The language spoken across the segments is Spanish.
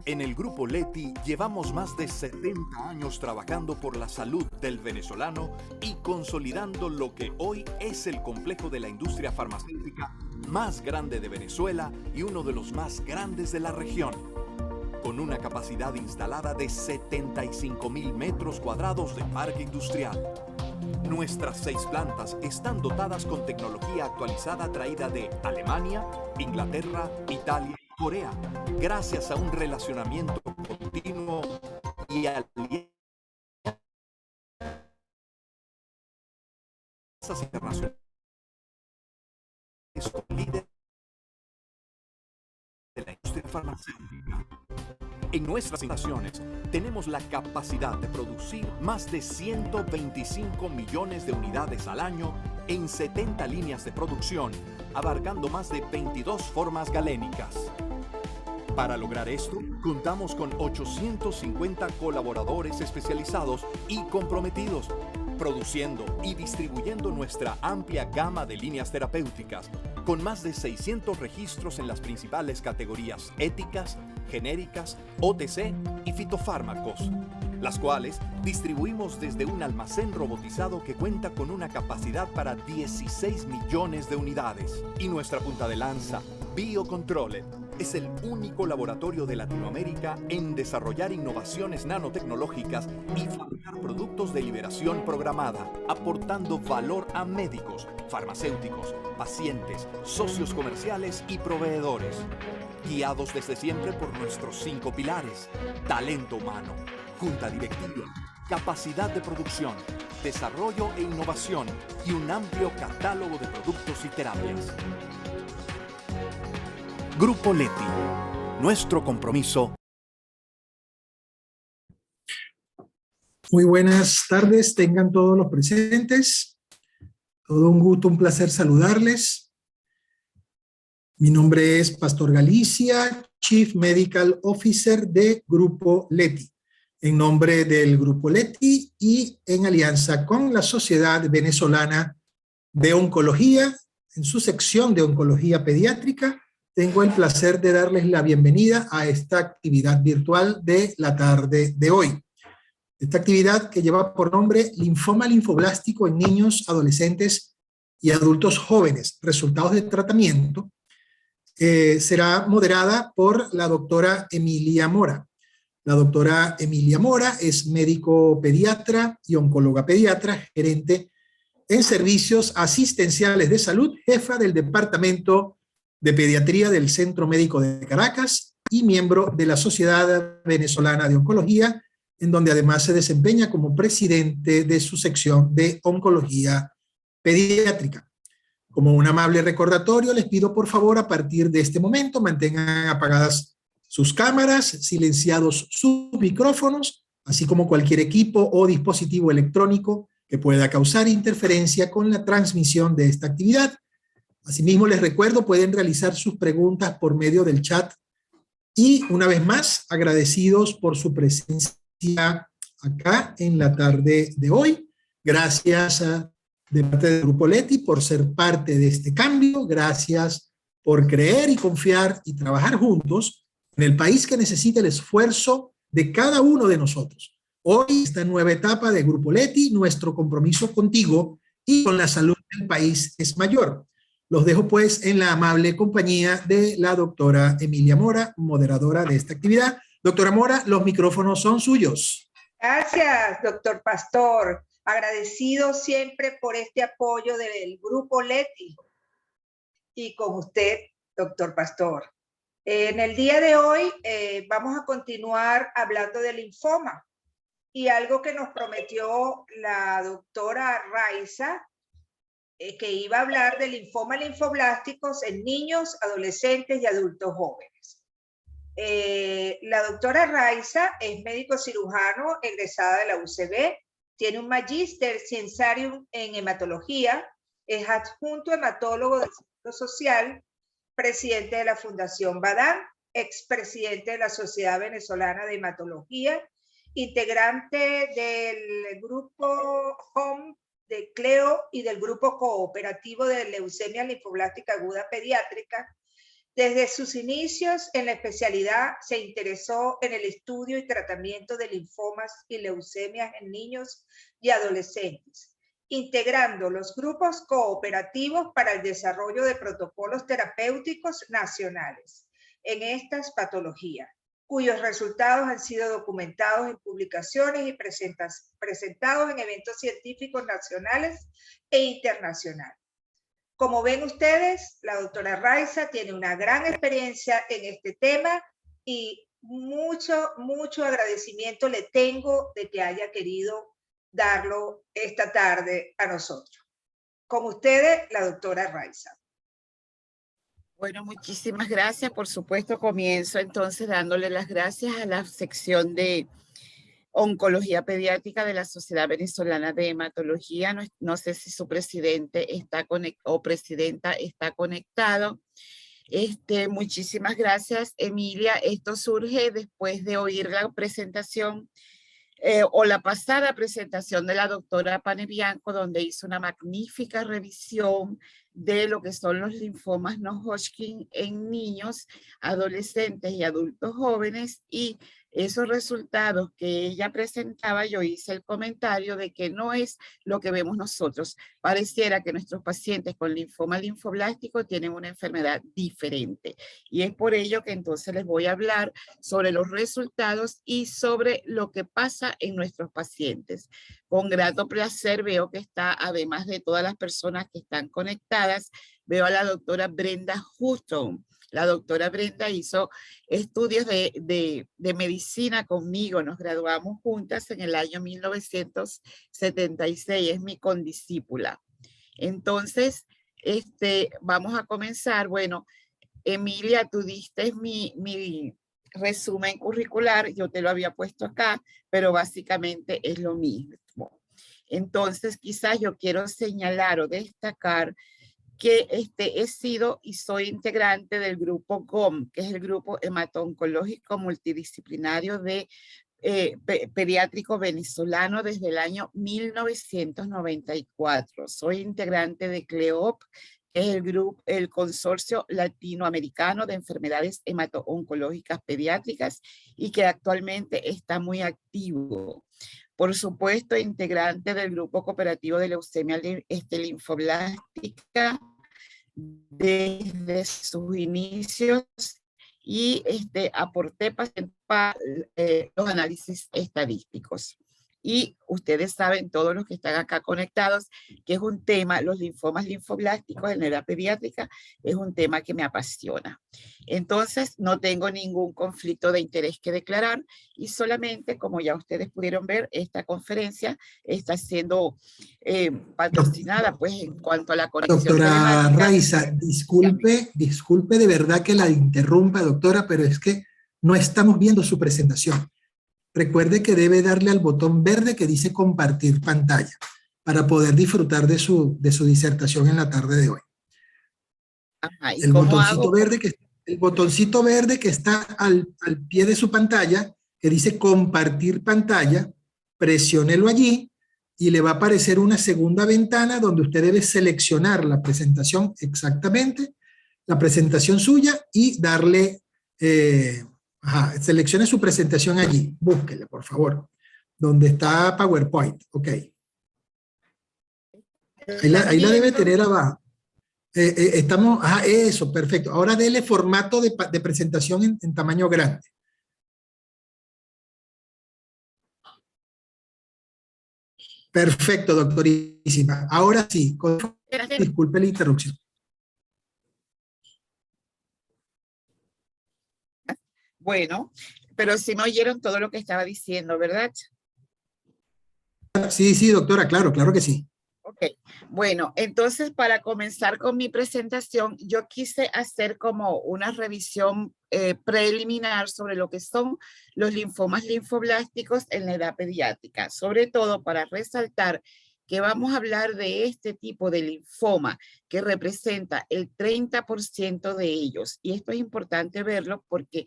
En el Grupo Leti llevamos más de 70 años trabajando por la salud del venezolano y consolidando lo que hoy es el complejo de la industria farmacéutica más grande de Venezuela y uno de los más grandes de la región, con una capacidad instalada de 75.000 metros cuadrados de parque industrial. Nuestras 6 plantas están dotadas con tecnología actualizada traída de Alemania, Inglaterra, Italia y Corea, gracias a un relacionamiento continuo y alianzas internacionales con líderes de la industria farmacéutica. En nuestras instalaciones tenemos la capacidad de producir más de 125 millones de unidades al año en 70 líneas de producción, abarcando más de 22 formas galénicas. Para lograr esto, contamos con 850 colaboradores especializados y comprometidos, produciendo y distribuyendo nuestra amplia gama de líneas terapéuticas, con más de 600 registros en las principales categorías éticas, genéricas, OTC y fitofármacos, las cuales distribuimos desde un almacén robotizado que cuenta con una capacidad para 16 millones de unidades. Y nuestra punta de lanza, Biocontrole, es el único laboratorio de Latinoamérica en desarrollar innovaciones nanotecnológicas y fabricar productos de liberación programada, aportando valor a médicos, farmacéuticos, pacientes, socios comerciales y proveedores. Guiados desde siempre por nuestros 5 pilares: talento humano, junta directiva, capacidad de producción, desarrollo e innovación y un amplio catálogo de productos y terapias. Grupo Leti, nuestro compromiso. Muy buenas tardes, tengan todos los presentes. Todo un gusto, un placer saludarles. Mi nombre es Pastor Galicia, Chief Medical Officer de Grupo Leti. En nombre del Grupo Leti y en alianza con la Sociedad Venezolana de Oncología, en su sección de Oncología Pediátrica, tengo el placer de darles la bienvenida a esta actividad virtual de la tarde de hoy. Esta actividad, que lleva por nombre Linfoma linfoblástico en niños, adolescentes y adultos jóvenes, resultados de tratamiento, será moderada por la doctora Emilia Mora. La doctora Emilia Mora es médico pediatra y oncóloga pediatra, gerente en servicios asistenciales de salud, jefa del Departamento de Pediatría del Centro Médico de Caracas y miembro de la Sociedad Venezolana de Oncología, en donde además se desempeña como presidente de su sección de Oncología Pediátrica. Como un amable recordatorio, les pido por favor a partir de este momento mantengan apagadas sus cámaras, silenciados sus micrófonos, así como cualquier equipo o dispositivo electrónico que pueda causar interferencia con la transmisión de esta actividad. Asimismo, les recuerdo, pueden realizar sus preguntas por medio del chat. Y una vez más, agradecidos por su presencia acá en la tarde de hoy. Gracias de parte del Grupo Leti por ser parte de este cambio. Gracias por creer y confiar y trabajar juntos en el país que necesita el esfuerzo de cada uno de nosotros. Hoy, esta nueva etapa de Grupo Leti, nuestro compromiso contigo y con la salud del país es mayor. Los dejo pues en la amable compañía de la doctora Emilia Mora, moderadora de esta actividad. Doctora Mora, los micrófonos son suyos. Gracias, doctor Pastor. Agradecido siempre por este apoyo del Grupo Leti y con usted, doctor Pastor. En el día de hoy vamos a continuar hablando del linfoma y algo que nos prometió la doctora Raiza, que iba a hablar de linfoma linfoblásticos en niños, adolescentes y adultos jóvenes. La doctora Raiza es médico cirujano egresada de la UCB, tiene un magíster Scienziarium en hematología, es adjunto hematólogo del Seguro Social, presidente de la Fundación Badán, expresidente de la Sociedad Venezolana de Hematología, integrante del grupo HOME de CLEO y del grupo cooperativo de leucemia linfoblástica aguda pediátrica, Desde sus inicios en la especialidad se interesó en el estudio y tratamiento de linfomas y leucemias en niños y adolescentes, integrando los grupos cooperativos para el desarrollo de protocolos terapéuticos nacionales en estas patologías, cuyos resultados han sido documentados en publicaciones y presentados en eventos científicos nacionales e internacionales. Como ven ustedes, la doctora Raiza tiene una gran experiencia en este tema y mucho agradecimiento le tengo de que haya querido darlo esta tarde a nosotros. Con ustedes, la doctora Raiza. Bueno, muchísimas gracias. Por supuesto, comienzo entonces dándole las gracias a la sección de Oncología Pediátrica de la Sociedad Venezolana de Hematología. No sé si su presidente está o presidenta está conectado. Muchísimas gracias, Emilia. Esto surge después de oír la presentación o la pasada presentación de la doctora Panebianco, donde hizo una magnífica revisión de lo que son los linfomas no Hodgkin en niños, adolescentes y adultos jóvenes, y esos resultados que ella presentaba, yo hice el comentario de que no es lo que vemos nosotros. Pareciera que nuestros pacientes con linfoma linfoblástico tienen una enfermedad diferente. Y es por ello que entonces les voy a hablar sobre los resultados y sobre lo que pasa en nuestros pacientes. Con grato placer veo que está, además de todas las personas que están conectadas, veo a la doctora Brenda Hutton. La doctora Brenda hizo estudios de medicina conmigo. Nos graduamos juntas en el año 1976. Es mi condiscípula. Entonces, vamos a comenzar. Bueno, Emilia, tú diste mi resumen curricular. Yo te lo había puesto acá, pero básicamente es lo mismo. Entonces, quizás yo quiero señalar o destacar que he sido y soy integrante del grupo GOM, que es el Grupo Hemato-Oncológico Multidisciplinario de Pediátrico Venezolano desde el año 1994. Soy integrante de CLEOP, que es el Consorcio Latinoamericano de Enfermedades Hemato-Oncológicas Pediátricas y que actualmente está muy activo. Por supuesto, integrante del Grupo Cooperativo de Leucemia Linfoblástica desde sus inicios y aporté para los análisis estadísticos. Y ustedes saben, todos los que están acá conectados, que es un tema, los linfomas linfoblásticos en la edad pediátrica, es un tema que me apasiona. Entonces, no tengo ningún conflicto de interés que declarar y solamente, como ya ustedes pudieron ver, esta conferencia está siendo patrocinada, pues, en cuanto a la conexión Doctora Raiza, disculpe de verdad que la interrumpa, doctora, pero es que no estamos viendo su presentación. Recuerde que debe darle al botón verde que dice compartir pantalla para poder disfrutar de su disertación en la tarde de hoy. Ajá, ¿y el botoncito verde que está al pie de su pantalla, que dice compartir pantalla, presiónelo allí y le va a aparecer una segunda ventana donde usted debe seleccionar la presentación exactamente, la presentación suya y darle... seleccione su presentación allí, búsquela, por favor, donde está PowerPoint, ok. Ahí la debe tener abajo. Eso, perfecto. Ahora dele formato de presentación en tamaño grande. Perfecto, doctorísima. Ahora sí, disculpe la interrupción. Bueno, pero sí me oyeron todo lo que estaba diciendo, ¿verdad? Sí, doctora, claro que sí. Ok, bueno, entonces para comenzar con mi presentación, yo quise hacer como una revisión preliminar sobre lo que son los linfomas linfoblásticos en la edad pediátrica, sobre todo para resaltar que vamos a hablar de este tipo de linfoma que representa el 30% de ellos. Y esto es importante verlo porque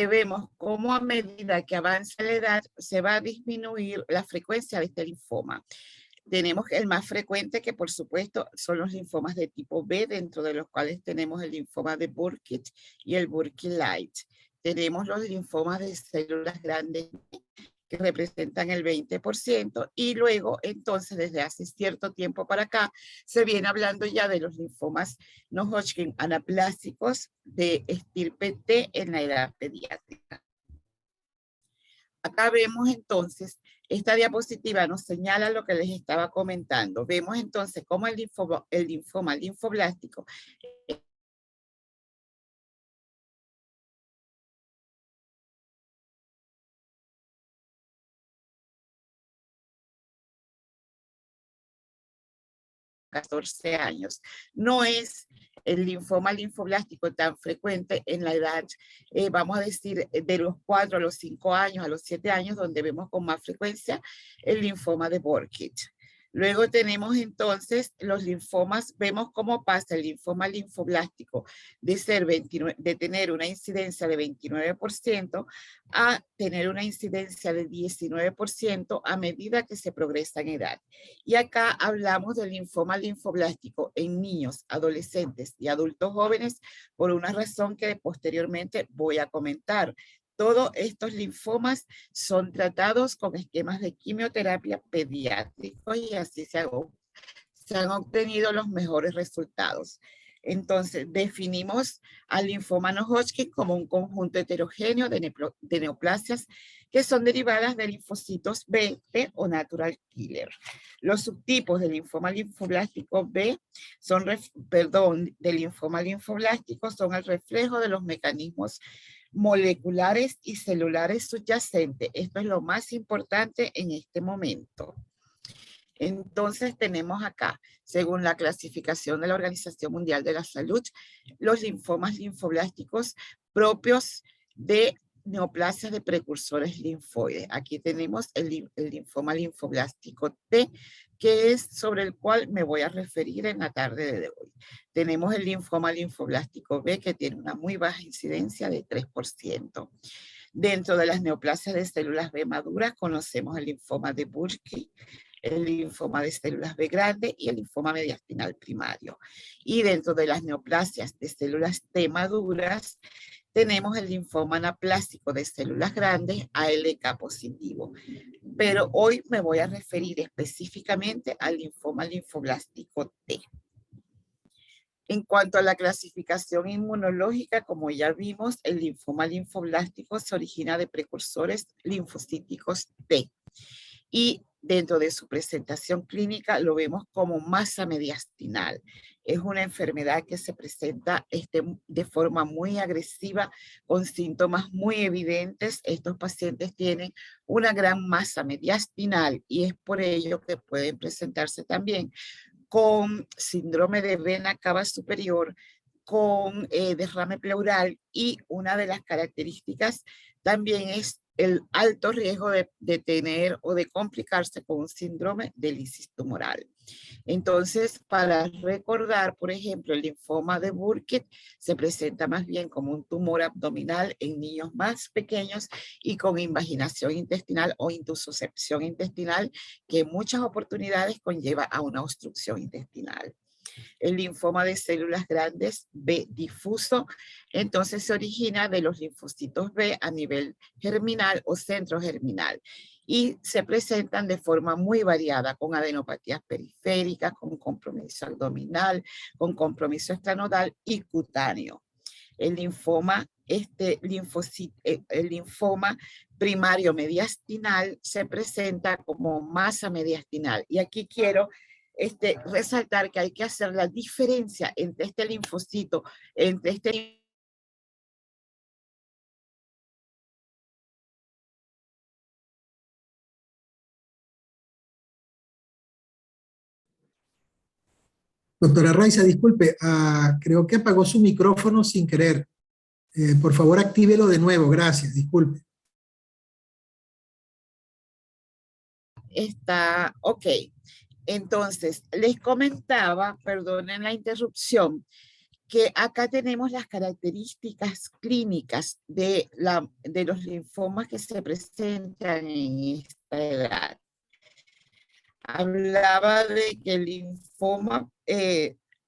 vemos cómo a medida que avanza la edad se va a disminuir la frecuencia de este linfoma. Tenemos el más frecuente, que por supuesto son los linfomas de tipo B, dentro de los cuales tenemos el linfoma de Burkitt y el Burkitt-Light. Tenemos los linfomas de células grandes que representan el 20%, y luego entonces desde hace cierto tiempo para acá se viene hablando ya de los linfomas no Hodgkin anaplásicos de estirpe T en la edad pediátrica. Acá vemos entonces, esta diapositiva nos señala lo que les estaba comentando. Vemos entonces cómo el linfoma linfoblástico a 14 años. No es el linfoma linfoblástico tan frecuente en la edad, vamos a decir, de los 4 a los 5 años, a los 7 años, donde vemos con más frecuencia el linfoma de Burkitt. Luego tenemos entonces los linfomas, vemos cómo pasa el linfoma linfoblástico de tener una incidencia de 29% a tener una incidencia de 19% a medida que se progresa en edad. Y acá hablamos del linfoma linfoblástico en niños, adolescentes y adultos jóvenes por una razón que posteriormente voy a comentar. Todos estos linfomas son tratados con esquemas de quimioterapia pediátricos y así se han obtenido los mejores resultados. Entonces, definimos al linfoma no Hodgkin como un conjunto heterogéneo de neoplasias que son derivadas de linfocitos B, T o natural killer. Los subtipos del linfoma linfoblástico B del linfoma linfoblástico son el reflejo de los mecanismos moleculares y celulares subyacentes. Esto es lo más importante en este momento. Entonces tenemos acá, según la clasificación de la Organización Mundial de la Salud, los linfomas linfoblásticos propios de neoplasias de precursores linfoides. Aquí tenemos el linfoma linfoblástico T, que es sobre el cual me voy a referir en la tarde de hoy. Tenemos el linfoma linfoblástico B, que tiene una muy baja incidencia de 3%. Dentro de las neoplasias de células B maduras conocemos el linfoma de Burkitt, el linfoma de células B grande y el linfoma mediastinal primario. Y dentro de las neoplasias de células T maduras tenemos el linfoma anaplásico de células grandes ALK positivo. Pero hoy me voy a referir específicamente al linfoma linfoblástico T. En cuanto a la clasificación inmunológica, como ya vimos, el linfoma linfoblástico se origina de precursores linfocíticos T. Y dentro de su presentación clínica lo vemos como masa mediastinal. Es una enfermedad que se presenta de forma muy agresiva, con síntomas muy evidentes. Estos pacientes tienen una gran masa mediastinal y es por ello que pueden presentarse también con síndrome de vena cava superior, con derrame pleural, y una de las características también es el alto riesgo de tener o de complicarse con un síndrome de lisis tumoral. Entonces, para recordar, por ejemplo, el linfoma de Burkitt se presenta más bien como un tumor abdominal en niños más pequeños y con invaginación intestinal o intussuscepción intestinal, que en muchas oportunidades conlleva a una obstrucción intestinal. El linfoma de células grandes B difuso, entonces se origina de los linfocitos B a nivel germinal o centro germinal y se presentan de forma muy variada, con adenopatías periféricas, con compromiso abdominal, con compromiso extranodal y cutáneo. El linfoma, el linfoma primario mediastinal se presenta como masa mediastinal, y aquí quiero resaltar que hay que hacer la diferencia entre este linfocito, entre este. Doctora Raiza, disculpe, creo que apagó su micrófono sin querer. Por favor, actívelo de nuevo, gracias, disculpe. Está, ok. Entonces, les comentaba, perdonen la interrupción, que acá tenemos las características clínicas de los linfomas que se presentan en esta edad. hablaba de que el linfoma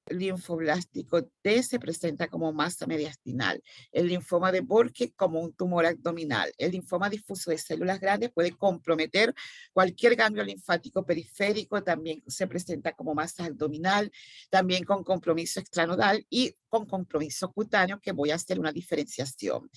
linfoblástico T se presenta como masa mediastinal, el linfoma de Burkitt como un tumor abdominal, el linfoma difuso de células grandes puede comprometer cualquier ganglio linfático periférico, también se presenta como masa abdominal, también con compromiso extranodal y con compromiso cutáneo, que voy a hacer una diferenciación.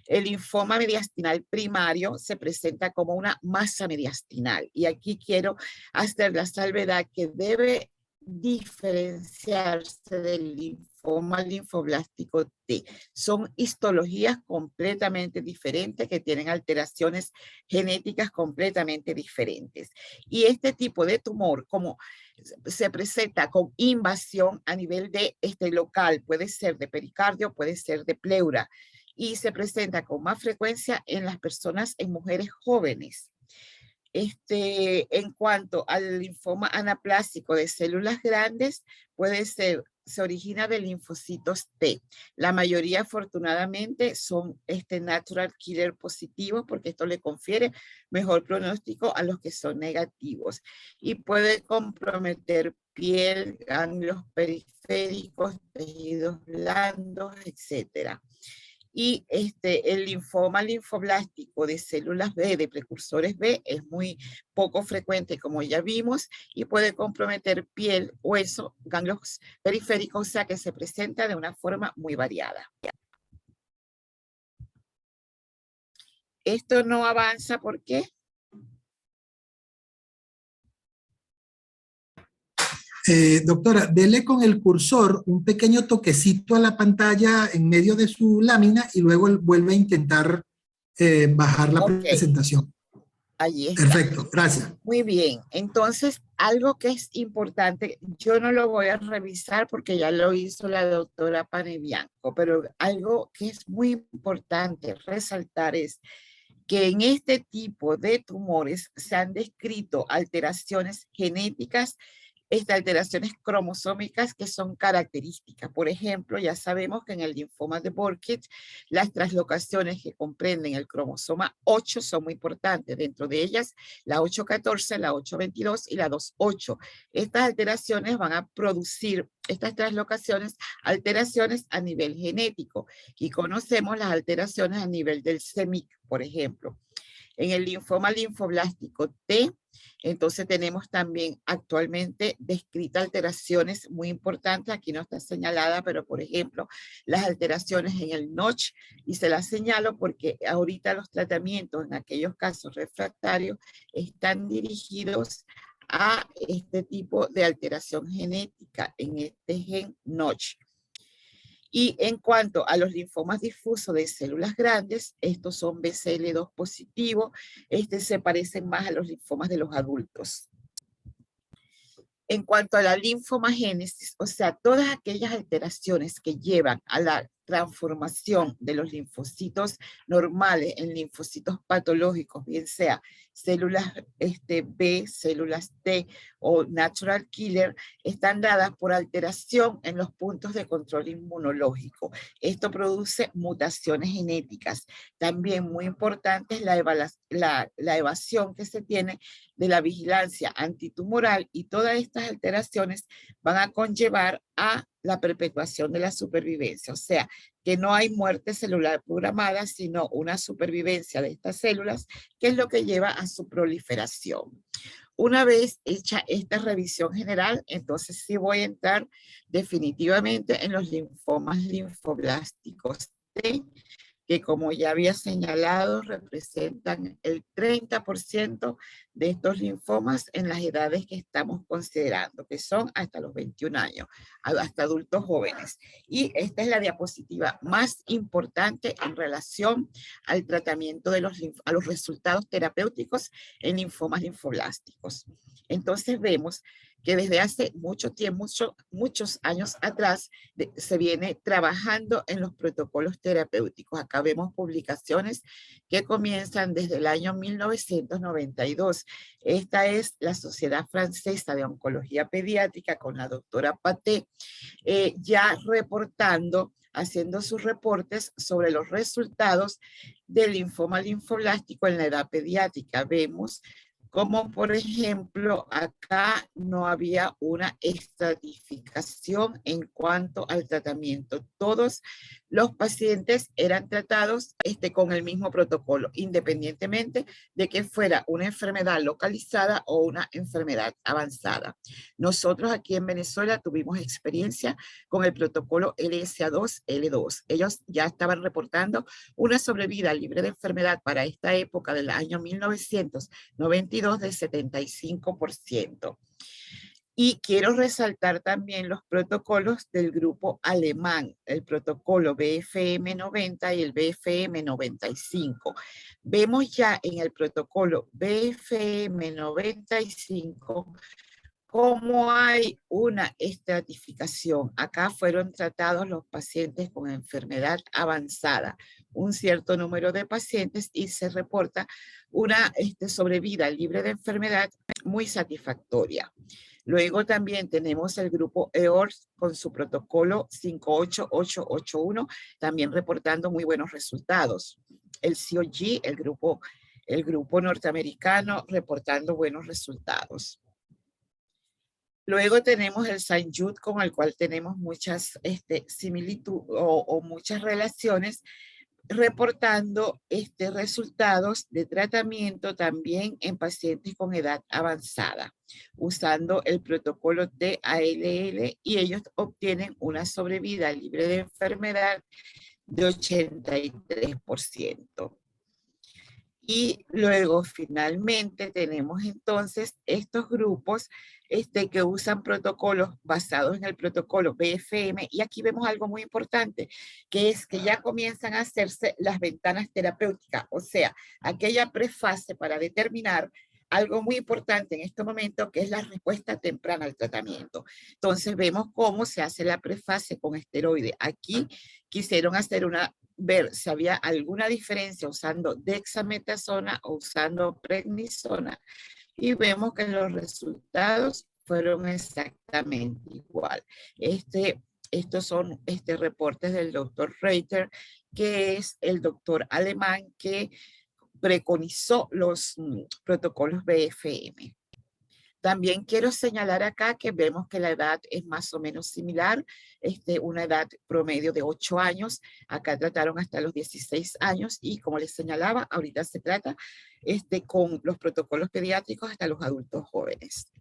El linfoma mediastinal primario se presenta como una masa mediastinal y aquí quiero hacer la salvedad que debe diferenciarse del linfoma linfoblástico T. Son histologías completamente diferentes que tienen alteraciones genéticas completamente diferentes. Y este tipo de tumor, como se presenta con invasión a nivel de local, puede ser de pericardio, puede ser de pleura, y se presenta con más frecuencia en las personas, en mujeres jóvenes. En cuanto al linfoma anaplásico de células grandes, se origina de linfocitos T. La mayoría, afortunadamente, son natural killer positivos, porque esto le confiere mejor pronóstico a los que son negativos. Y puede comprometer piel, ganglios periféricos, tejidos blandos, etcétera. Y el linfoma linfoblástico de células B, de precursores B, es muy poco frecuente, como ya vimos, y puede comprometer piel, hueso, ganglios periféricos, o sea que se presenta de una forma muy variada. Esto no avanza, ¿por qué? Doctora, dele con el cursor un pequeño toquecito a la pantalla en medio de su lámina y luego vuelve a intentar bajar la presentación. Allí está. Perfecto, gracias. Muy bien, entonces algo que es importante, yo no lo voy a revisar porque ya lo hizo la doctora Panebianco, pero algo que es muy importante resaltar es que en este tipo de tumores se han descrito alteraciones genéticas, alteraciones cromosómicas que son características. Por ejemplo, ya sabemos que en el linfoma de Burkitt, las translocaciones que comprenden el cromosoma 8 son muy importantes. Dentro de ellas, la 814, la 822 y la 28. Estas alteraciones van a producir, estas translocaciones, alteraciones a nivel genético. Y conocemos las alteraciones a nivel del CEMIC, por ejemplo. En el linfoma linfoblástico T, entonces tenemos también actualmente descritas alteraciones muy importantes, aquí no está señalada, pero por ejemplo, las alteraciones en el Notch, y se las señalo porque ahorita los tratamientos en aquellos casos refractarios están dirigidos a este tipo de alteración genética en este gen Notch. Y en cuanto a los linfomas difusos de células grandes, estos son BCL2 positivos, se parecen más a los linfomas de los adultos. En cuanto a la linfomagénesis, o sea, todas aquellas alteraciones que llevan a la transformación de los linfocitos normales en linfocitos patológicos, bien sea células B, células T o natural killer, están dadas por alteración en los puntos de control inmunológico. Esto produce mutaciones genéticas. También muy importante es la evasión que se tiene de la vigilancia antitumoral, y todas estas alteraciones van a conllevar a la perpetuación de la supervivencia, o sea, que no hay muerte celular programada, sino una supervivencia de estas células, que es lo que lleva a su proliferación. Una vez hecha esta revisión general, entonces sí voy a entrar definitivamente en los linfomas linfoblásticos T, que como ya había señalado, representan el 30% de estos linfomas en las edades que estamos considerando, que son hasta los 21 años, hasta adultos jóvenes. Y esta es la diapositiva más importante en relación al tratamiento de a los resultados terapéuticos en linfomas linfoblásticos. Entonces vemos que desde hace mucho tiempo, muchos años atrás, se viene trabajando en los protocolos terapéuticos. Acá vemos publicaciones que comienzan desde el año 1992. Esta es la Sociedad Francesa de Oncología Pediátrica con la doctora Paté, ya reportando, haciendo sus reportes sobre los resultados del linfoma linfoblástico en la edad pediátrica. Vemos como por ejemplo, acá no había una estratificación en cuanto al tratamiento. Todos los pacientes eran tratados con el mismo protocolo, independientemente de que fuera una enfermedad localizada o una enfermedad avanzada. Nosotros aquí en Venezuela tuvimos experiencia con el protocolo LSA2-L2. Ellos ya estaban reportando una sobrevida libre de enfermedad para esta época del año 1992 del 75%. Y quiero resaltar también los protocolos del grupo alemán, el protocolo BFM 90 y el BFM 95. Vemos ya en el protocolo BFM 95 cómo hay una estratificación. Acá fueron tratados los pacientes con enfermedad avanzada, un cierto número de pacientes, y se reporta una sobrevida libre de enfermedad muy satisfactoria. Luego también tenemos el grupo EORS con su protocolo 58881, también reportando muy buenos resultados. El COG, el grupo norteamericano, reportando buenos resultados. Luego tenemos el St. Jude, con el cual tenemos muchas similitudes o muchas relaciones, reportando resultados de tratamiento también en pacientes con edad avanzada, usando el protocolo TALL, y ellos obtienen una sobrevida libre de enfermedad de 83%. Y luego finalmente tenemos entonces estos grupos que usan protocolos basados en el protocolo BFM, y aquí vemos algo muy importante, que es que ya comienzan a hacerse las ventanas terapéuticas, o sea, aquella prefase para determinar algo muy importante en este momento, que es la respuesta temprana al tratamiento. Entonces vemos cómo se hace la prefase con esteroide. Aquí quisieron ver si había alguna diferencia usando dexametasona o usando prednisona, y vemos que los resultados fueron exactamente igual. Estos son reportes del doctor Reiter, que es el doctor alemán que preconizó los protocolos BFM. También quiero señalar acá que vemos que la edad es más o menos similar, una edad promedio de 8 años, acá trataron hasta los 16 años, y como les señalaba, ahorita se trata con los protocolos pediátricos hasta los adultos jóvenes.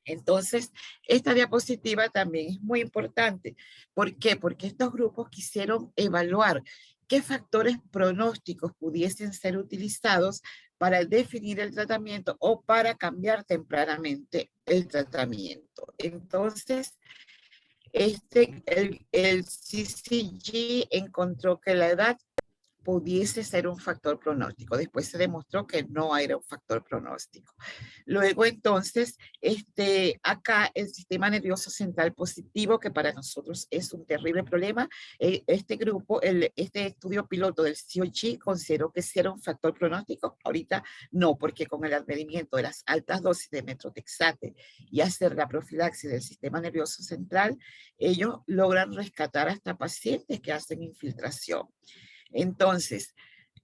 Entonces, esta diapositiva también es muy importante. ¿Por qué? Porque estos grupos quisieron evaluar qué factores pronósticos pudiesen ser utilizados para definir el tratamiento o para cambiar tempranamente el tratamiento. Entonces, el CCG encontró que la edad pudiese ser un factor pronóstico. Después se demostró que no era un factor pronóstico. Luego entonces, acá el sistema nervioso central positivo, que para nosotros es un terrible problema, este grupo, este estudio piloto del COG consideró que sí era un factor pronóstico. Ahorita no, porque con el advenimiento de las altas dosis de metrotexate y hacer la profilaxis del sistema nervioso central, ellos logran rescatar hasta pacientes que hacen infiltración. Entonces,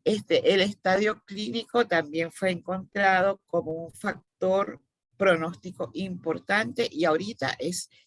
el estadio clínico también fue encontrado como un factor pronóstico importante, y ahorita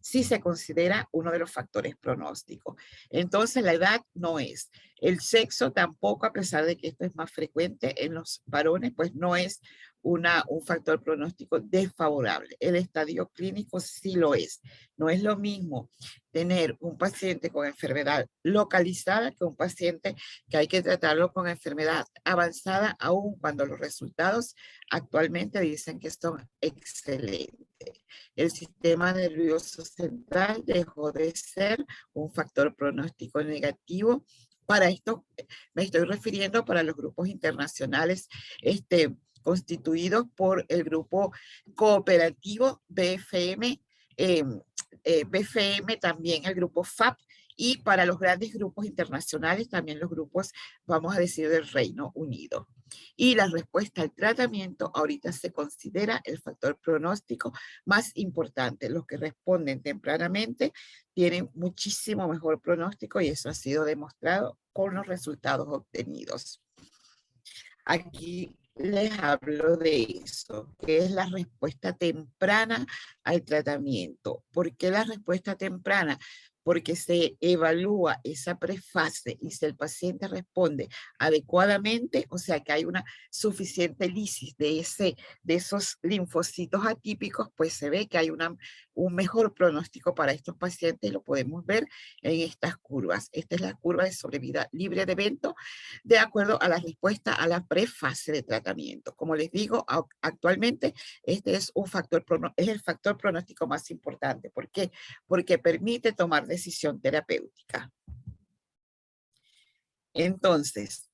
sí se considera uno de los factores pronósticos. Entonces, la edad no es. El sexo tampoco, a pesar de que esto es más frecuente en los varones, pues no es un factor pronóstico desfavorable. El estadio clínico sí lo es. No es lo mismo tener un paciente con enfermedad localizada que un paciente que hay que tratarlo con enfermedad avanzada, aun cuando los resultados actualmente dicen que son excelentes. El sistema nervioso central dejó de ser un factor pronóstico negativo. Para esto me estoy refiriendo para los grupos internacionales constituidos por el grupo cooperativo BFM, BFM, también el grupo FAP, y para los grandes grupos internacionales también los grupos, vamos a decir, del Reino Unido. Y la respuesta al tratamiento ahorita se considera el factor pronóstico más importante. Los que responden tempranamente tienen muchísimo mejor pronóstico, y eso ha sido demostrado con los resultados obtenidos. Aquí les hablo de eso, que es la respuesta temprana al tratamiento. ¿Por qué la respuesta temprana? Porque se evalúa esa prefase y si el paciente responde adecuadamente, o sea que hay una suficiente lisis de esos linfocitos atípicos, pues se ve que hay un mejor pronóstico para estos pacientes y lo podemos ver en estas curvas. Esta es la curva de sobrevida libre de evento de acuerdo a la respuesta a la prefase de tratamiento. Como les digo, actualmente este es es el factor pronóstico más importante. ¿Por qué? Porque permite tomar decisión terapéutica. Entonces,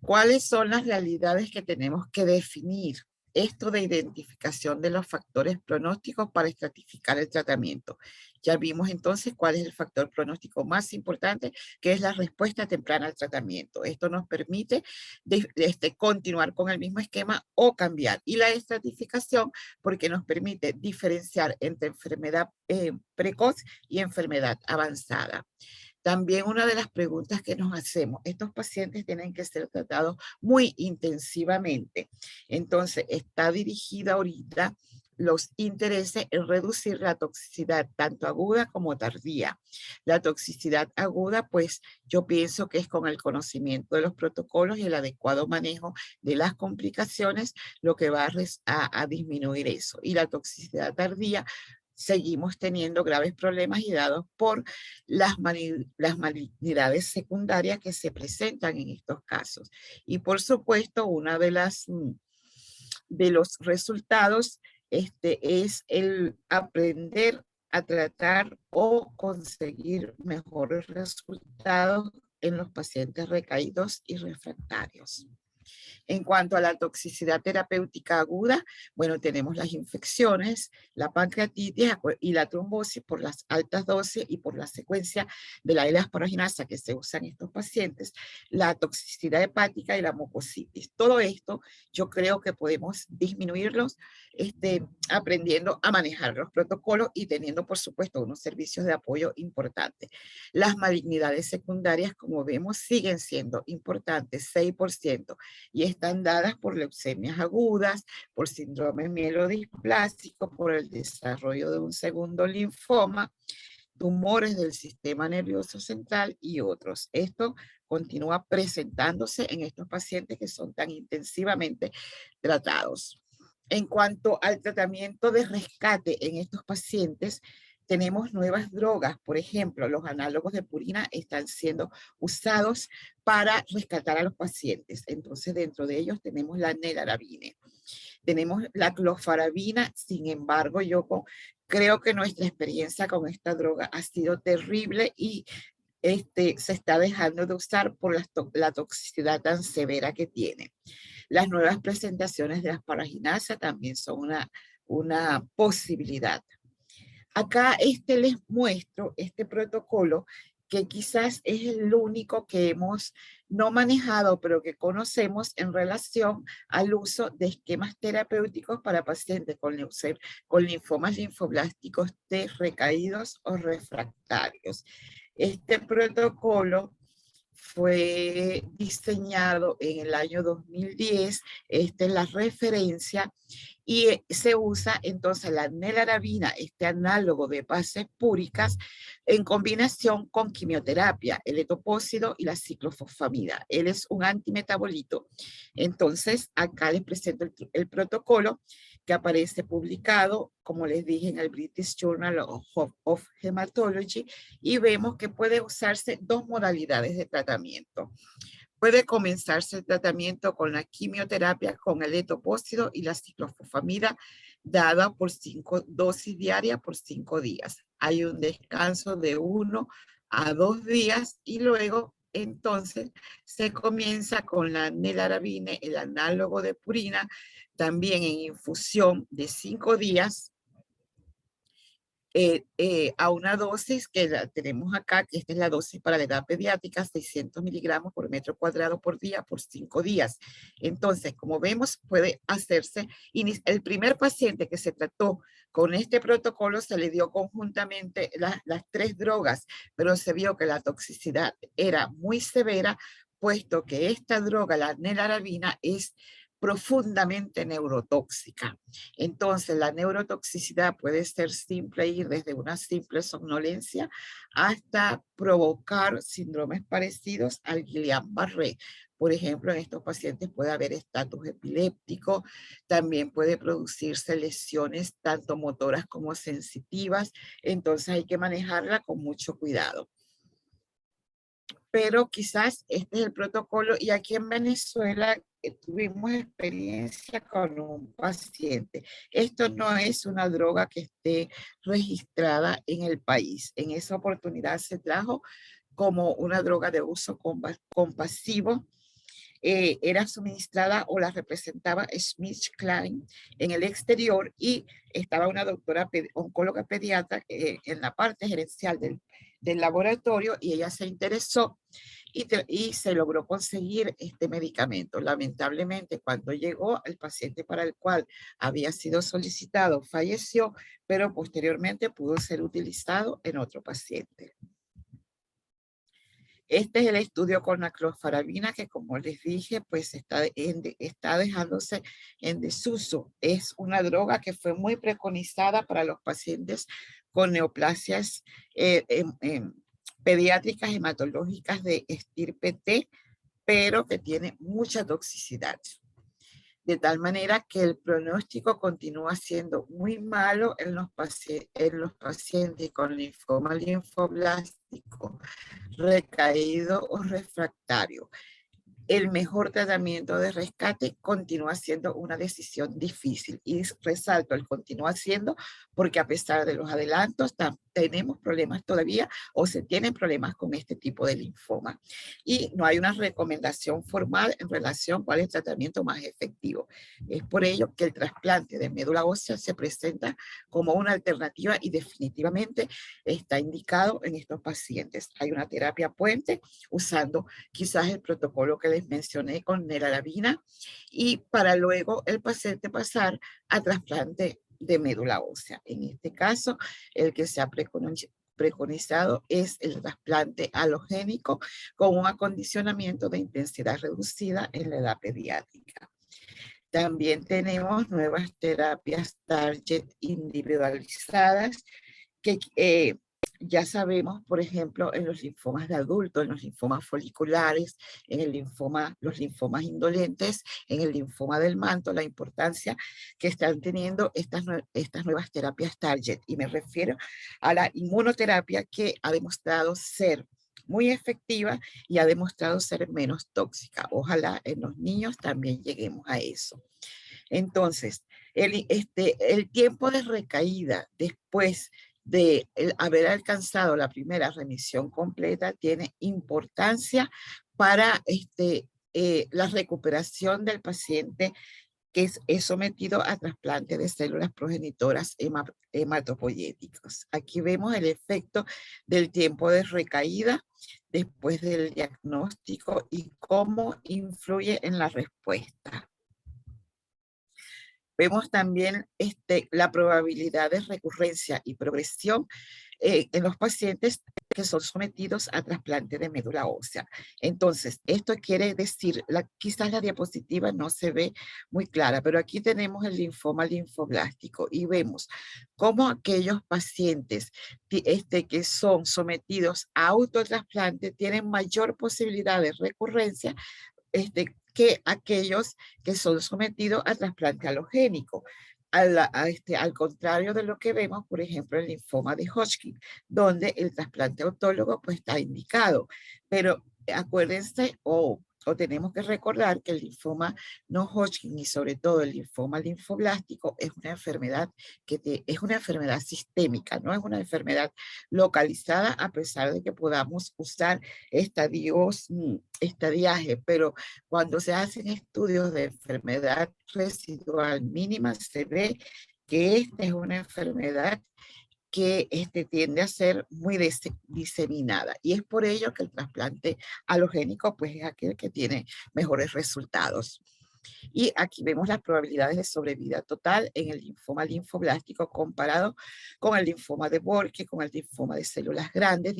¿cuáles son las realidades que tenemos que definir? Esto de identificación de los factores pronósticos para estratificar el tratamiento. Ya vimos entonces cuál es el factor pronóstico más importante, que es la respuesta temprana al tratamiento. Esto nos permite continuar con el mismo esquema o cambiar. Y la estratificación, porque nos permite diferenciar entre enfermedad precoz y enfermedad avanzada. También una de las preguntas que nos hacemos, estos pacientes tienen que ser tratados muy intensivamente. Entonces, está dirigida ahorita los intereses en reducir la toxicidad tanto aguda como tardía. La toxicidad aguda, pues yo pienso que es con el conocimiento de los protocolos y el adecuado manejo de las complicaciones lo que va a disminuir eso. Y la toxicidad tardía, seguimos teniendo graves problemas y dados por las malignidades secundarias que se presentan en estos casos. Y por supuesto, una de los resultados es el aprender a tratar o conseguir mejores resultados en los pacientes recaídos y refractarios. En cuanto a la toxicidad terapéutica aguda, bueno, tenemos las infecciones, la pancreatitis y la trombosis por las altas dosis y por la secuencia de la L-asparaginasa que se usa en estos pacientes, la toxicidad hepática y la mucositis. Todo esto yo creo que podemos disminuirlos aprendiendo a manejar los protocolos y teniendo, por supuesto, unos servicios de apoyo importantes. Las malignidades secundarias, como vemos, siguen siendo importantes, 6%, y están dadas por leucemias agudas, por síndrome mielodisplásico, por el desarrollo de un segundo linfoma, tumores del sistema nervioso central y otros. Esto continúa presentándose en estos pacientes que son tan intensivamente tratados. En cuanto al tratamiento de rescate en estos pacientes, tenemos nuevas drogas. Por ejemplo, los análogos de purina están siendo usados para rescatar a los pacientes. Entonces, dentro de ellos tenemos la nelarabine. Tenemos la clofarabina. Sin embargo, creo que nuestra experiencia con esta droga ha sido terrible y se está dejando de usar por la toxicidad tan severa que tiene. Las nuevas presentaciones de la asparaginasa también son una posibilidad. Acá les muestro este protocolo que quizás es el único que hemos no manejado, pero que conocemos en relación al uso de esquemas terapéuticos para pacientes con linfomas linfoblásticos T recaídos o refractarios. Este protocolo fue diseñado en el año 2010, esta es la referencia, y se usa entonces la nelarabina, este análogo de bases púricas, en combinación con quimioterapia, el etopósido y la ciclofosfamida. Él es un antimetabolito. Entonces, acá les presento el protocolo que aparece publicado, como les dije, en el British Journal of Hematology, y vemos que puede usarse dos modalidades de tratamiento. Puede comenzarse el tratamiento con la quimioterapia con el etopósido y la ciclofosfamida dada por 5 dosis diarias por 5 días. Hay un descanso de 1 a 2 días y luego entonces se comienza con la nelarabine, el análogo de purina, también en infusión de 5 días a una dosis que la tenemos acá, que esta es la dosis para la edad pediátrica, 600 miligramos por metro cuadrado por día por 5 días. Entonces, como vemos, puede hacerse, el primer paciente que se trató con este protocolo se le dio conjuntamente las 3 drogas, pero se vio que la toxicidad era muy severa, puesto que esta droga, la nelarabina, es profundamente neurotóxica. Entonces, la neurotoxicidad puede ser simple, ir desde una simple somnolencia hasta provocar síndromes parecidos al Guillain-Barré. Por ejemplo, en estos pacientes puede haber estatus epiléptico, también puede producirse lesiones tanto motoras como sensitivas, entonces hay que manejarla con mucho cuidado. Pero quizás este es el protocolo y aquí en Venezuela tuvimos experiencia con un paciente. Esto no es una droga que esté registrada en el país. En esa oportunidad se trajo como una droga de uso compasivo. Era suministrada o la representaba SmithKline en el exterior y estaba una doctora oncóloga pediatra en la parte gerencial del laboratorio y ella se interesó y se logró conseguir este medicamento. Lamentablemente, cuando llegó, el paciente para el cual había sido solicitado falleció, pero posteriormente pudo ser utilizado en otro paciente. Este es el estudio con la clofarabina que, como les dije, pues está dejándose en desuso. Es una droga que fue muy preconizada para los pacientes con neoplasias pediátricas hematológicas de estirpe T, pero que tiene mucha toxicidad. De tal manera que el pronóstico continúa siendo muy malo en los pacientes con linfoma linfoblástico recaído o refractario. El mejor tratamiento de rescate continúa siendo una decisión difícil y resalto el continúa siendo porque a pesar de los adelantos tenemos problemas todavía o se tienen problemas con este tipo de linfoma y no hay una recomendación formal en relación a cuál es el tratamiento más efectivo. Es por ello que el trasplante de médula ósea se presenta como una alternativa y definitivamente está indicado en estos pacientes. Hay una terapia puente usando quizás el protocolo que les mencioné con nelarabina y para luego el paciente pasar a trasplante de médula ósea. En este caso, el que se ha preconizado es el trasplante halogénico con un acondicionamiento de intensidad reducida en la edad pediátrica. También tenemos nuevas terapias target individualizadas que ya sabemos, por ejemplo, en los linfomas de adultos, en los linfomas foliculares, en los linfomas indolentes, en el linfoma del manto, la importancia que están teniendo estas nuevas terapias target. Y me refiero a la inmunoterapia que ha demostrado ser muy efectiva y ha demostrado ser menos tóxica. Ojalá en los niños también lleguemos a eso. Entonces, el tiempo de recaída después de haber alcanzado la primera remisión completa tiene importancia para la recuperación del paciente que es sometido a trasplante de células progenitoras hematopoyéticas. Aquí vemos el efecto del tiempo de recaída después del diagnóstico y cómo influye en la respuesta. Vemos también la probabilidad de recurrencia y progresión en los pacientes que son sometidos a trasplante de médula ósea. Entonces, esto quiere decir, quizás la diapositiva no se ve muy clara, pero aquí tenemos el linfoma linfoblástico y vemos cómo aquellos pacientes que son sometidos a autotrasplante tienen mayor posibilidad de recurrencia que aquellos que son sometidos a trasplante halogénico. Al contrario de lo que vemos, por ejemplo, el linfoma de Hodgkin, donde el trasplante autólogo pues, está indicado. Pero acuérdense o tenemos que recordar que el linfoma no Hodgkin y sobre todo el linfoma linfoblástico es una enfermedad es una enfermedad sistémica, no es una enfermedad localizada a pesar de que podamos usar estadiaje, pero cuando se hacen estudios de enfermedad residual mínima se ve que esta es una enfermedad que tiende a ser muy diseminada. Y es por ello que el trasplante halogénico pues, es aquel que tiene mejores resultados. Y aquí vemos las probabilidades de sobrevida total en el linfoma linfoblástico comparado con el linfoma de Burkitt, con el linfoma de células grandes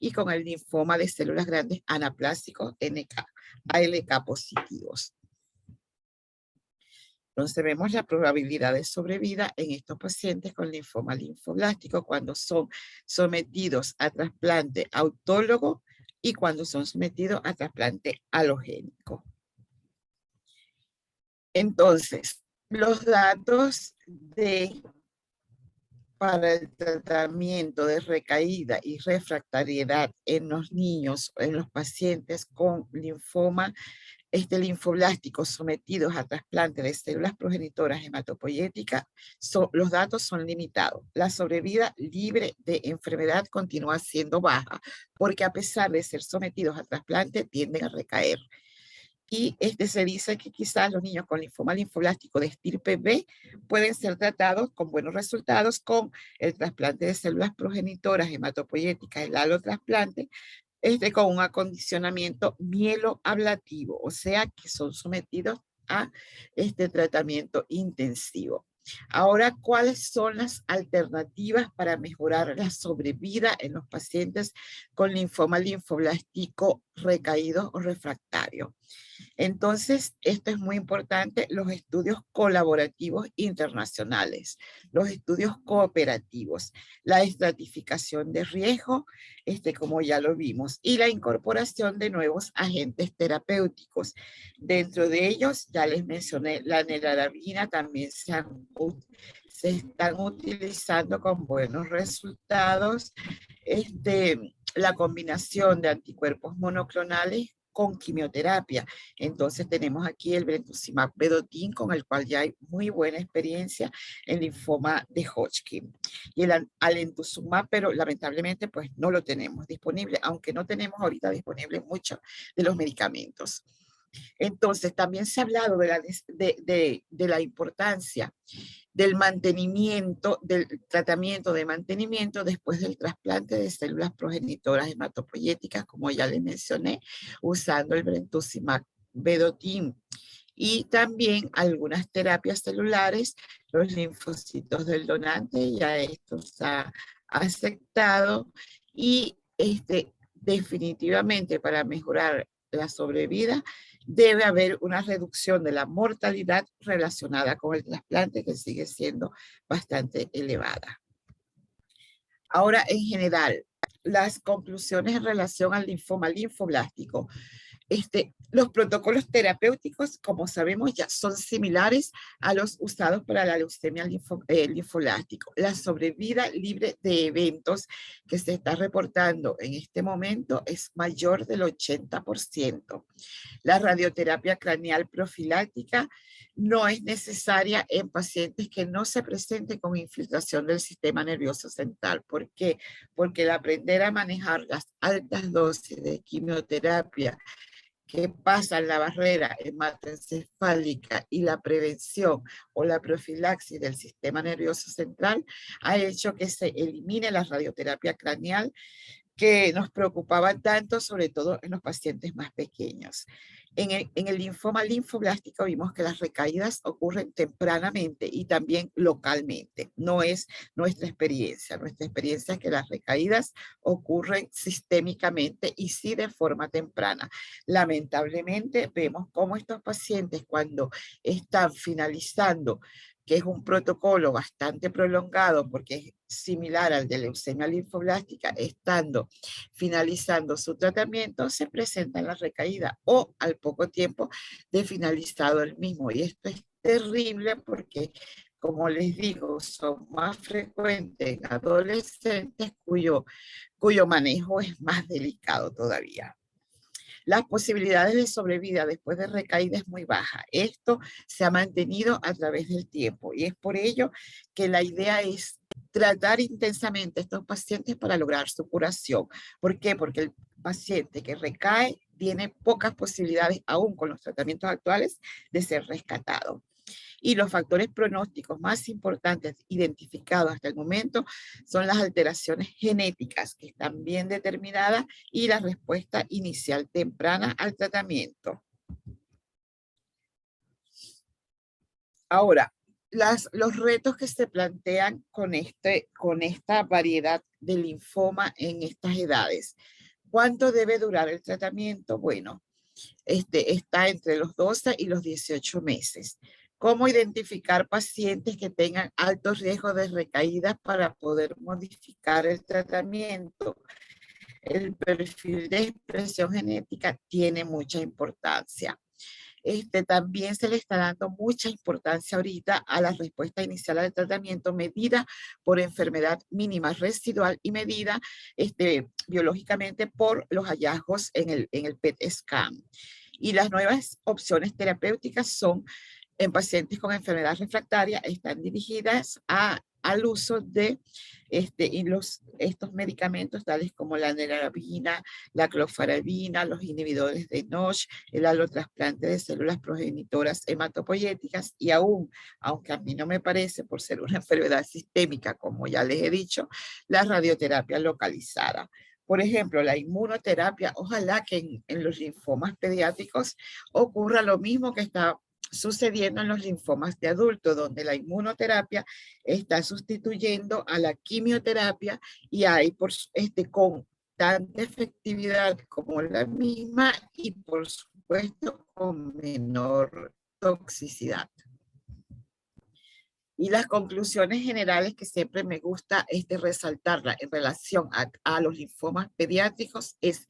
y con el linfoma de células grandes anaplásicos ALK positivos. Entonces vemos la probabilidad de sobrevida en estos pacientes con linfoma linfoblástico cuando son sometidos a trasplante autólogo y cuando son sometidos a trasplante alogénico. Entonces, los datos para el tratamiento de recaída y refractariedad en los niños, en los pacientes con linfoma linfoblásticos sometidos a trasplante de células progenitoras hematopoyéticas, los datos son limitados. La sobrevida libre de enfermedad continúa siendo baja, porque a pesar de ser sometidos a trasplante, tienden a recaer. Y se dice que quizás los niños con linfoma linfoblástico de estirpe B pueden ser tratados con buenos resultados con el trasplante de células progenitoras hematopoyéticas, el alotrasplante, con un acondicionamiento mieloablativo, o sea que son sometidos a este tratamiento intensivo. Ahora, ¿cuáles son las alternativas para mejorar la sobrevida en los pacientes con linfoma linfoblástico recaído o refractario? Entonces, esto es muy importante, los estudios colaborativos internacionales, los estudios cooperativos, la estratificación de riesgo, como ya lo vimos, y la incorporación de nuevos agentes terapéuticos. Dentro de ellos, ya les mencioné, la nelarabina también se están utilizando con buenos resultados. La combinación de anticuerpos monoclonales con quimioterapia. Entonces tenemos aquí el brentuximab vedotin, con el cual ya hay muy buena experiencia en linfoma de Hodgkin. Y el alemtuzumab, pero lamentablemente pues no lo tenemos disponible, aunque no tenemos ahorita disponible muchos de los medicamentos. Entonces también se ha hablado de la importancia del mantenimiento, del tratamiento de mantenimiento después del trasplante de células progenitoras hematopoyéticas, como ya les mencioné, usando el brentuximab vedotin. Y también algunas terapias celulares, los linfocitos del donante, ya esto se ha aceptado. Y definitivamente para mejorar la sobrevida, debe haber una reducción de la mortalidad relacionada con el trasplante, que sigue siendo bastante elevada. Ahora, en general, las conclusiones en relación al linfoma linfoblástico. Los protocolos terapéuticos, como sabemos, ya son similares a los usados para la leucemia linfoblástica. La sobrevida libre de eventos que se está reportando en este momento es mayor del 80%. La radioterapia craneal profiláctica no es necesaria en pacientes que no se presenten con infiltración del sistema nervioso central. ¿Por qué? Porque el aprender a manejar las altas dosis de quimioterapia que pasan la barrera hematoencefálica y la prevención o la profilaxis del sistema nervioso central ha hecho que se elimine la radioterapia craneal, que nos preocupaba tanto, sobre todo en los pacientes más pequeños. En el linfoma linfoblástico vimos que las recaídas ocurren tempranamente y también localmente. No es nuestra experiencia. Nuestra experiencia es que las recaídas ocurren sistémicamente y sí de forma temprana. Lamentablemente vemos cómo estos pacientes, cuando están finalizando, que es un protocolo bastante prolongado porque es similar al de leucemia linfoblástica, estando finalizando su tratamiento, se presenta la recaída o al poco tiempo de finalizado el mismo. Y esto es terrible porque, como les digo, son más frecuentes en adolescentes cuyo manejo es más delicado todavía. Las posibilidades de sobrevida después de recaída es muy baja. Esto se ha mantenido a través del tiempo y es por ello que la idea es tratar intensamente a estos pacientes para lograr su curación. ¿Por qué? Porque el paciente que recae tiene pocas posibilidades, aún con los tratamientos actuales, de ser rescatado. Y los factores pronósticos más importantes identificados hasta el momento son las alteraciones genéticas, que están bien determinadas, y la respuesta inicial temprana al tratamiento. Ahora, los retos que se plantean con esta variedad de linfoma en estas edades. ¿Cuánto debe durar el tratamiento? Bueno, está entre los 12 y los 18 meses. cómo identificar pacientes que tengan alto riesgo de recaídas para poder modificar el tratamiento. El perfil de expresión genética tiene mucha importancia. También se le está dando mucha importancia ahorita a la respuesta inicial al tratamiento medida por enfermedad mínima residual y medida biológicamente por los hallazgos en el PET scan. Y las nuevas opciones terapéuticas son en pacientes con enfermedad refractaria, están dirigidas al uso de estos medicamentos tales como la nelarabina, la clofarabina, los inhibidores de Notch, el alotrasplante de células progenitoras hematopoyéticas y aún, aunque a mí no me parece por ser una enfermedad sistémica, como ya les he dicho, la radioterapia localizada. Por ejemplo, la inmunoterapia, ojalá que en los linfomas pediátricos ocurra lo mismo que está sucediendo en los linfomas de adultos, donde la inmunoterapia está sustituyendo a la quimioterapia y hay con tanta efectividad como la misma y por supuesto con menor toxicidad. Y las conclusiones generales que siempre me gusta resaltarla en relación a los linfomas pediátricos es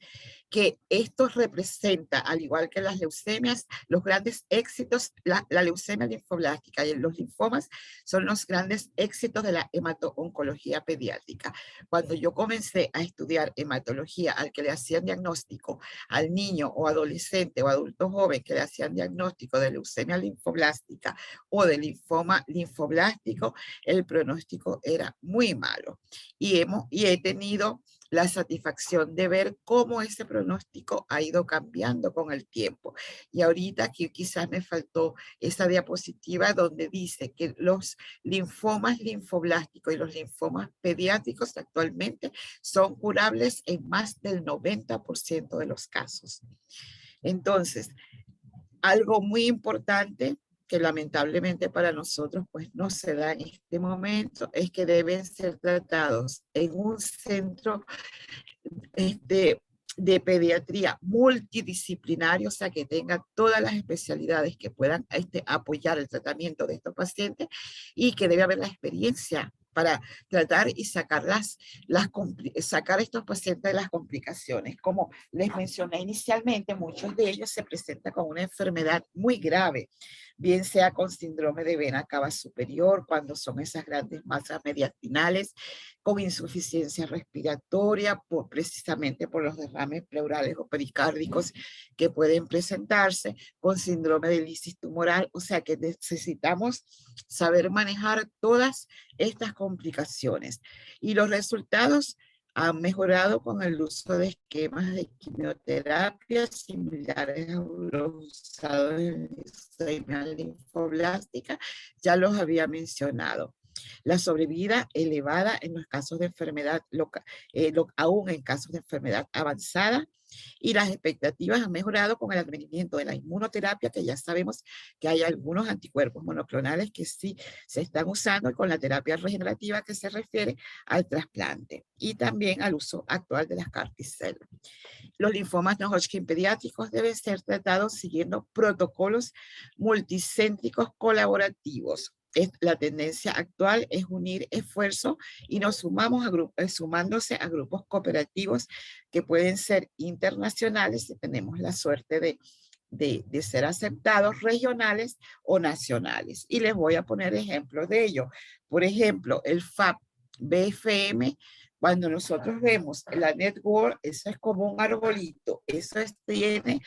que esto representa, al igual que las leucemias, los grandes éxitos, la leucemia linfoblástica y los linfomas son los grandes éxitos de la hemato-oncología pediátrica. Cuando yo comencé a estudiar hematología, al que le hacían diagnóstico al niño o adolescente o adulto joven que le hacían diagnóstico de leucemia linfoblástica o de linfoma linfoblástico, el pronóstico era muy malo. Y he tenido la satisfacción de ver cómo ese pronóstico ha ido cambiando con el tiempo. Y ahorita aquí quizás me faltó esa diapositiva donde dice que los linfomas linfoblásticos y los linfomas pediátricos actualmente son curables en más del 90% de los casos. Entonces, algo muy importante que lamentablemente para nosotros pues no se da en este momento, es que deben ser tratados en un centro de pediatría multidisciplinario, o sea, que tenga todas las especialidades que puedan apoyar el tratamiento de estos pacientes y que debe haber la experiencia para tratar y sacar sacar a estos pacientes de las complicaciones. Como les mencioné inicialmente, muchos de ellos se presentan con una enfermedad muy grave, bien sea con síndrome de vena cava superior, cuando son esas grandes masas mediastinales, con insuficiencia respiratoria, precisamente por los derrames pleurales o pericárdicos que pueden presentarse, con síndrome de lisis tumoral, o sea que necesitamos saber manejar todas estas complicaciones. Y los resultados han mejorado con el uso de esquemas de quimioterapia similares a los usados en leucemia linfoblástica, ya los había mencionado. La sobrevida elevada en los casos de enfermedad aún en casos de enfermedad avanzada, y las expectativas han mejorado con el advenimiento de la inmunoterapia, que ya sabemos que hay algunos anticuerpos monoclonales que sí se están usando, y con la terapia regenerativa que se refiere al trasplante y también al uso actual de las CAR T-cell. Los linfomas no Hodgkin pediátricos deben ser tratados siguiendo protocolos multicéntricos colaborativos. La tendencia actual es unir esfuerzos y nos sumamos sumándose a grupos cooperativos que pueden ser internacionales si tenemos la suerte de ser aceptados, regionales o nacionales. Y les voy a poner ejemplos de ello. Por ejemplo, el FAB BFM, cuando nosotros vemos la network, eso es como un arbolito, eso tiene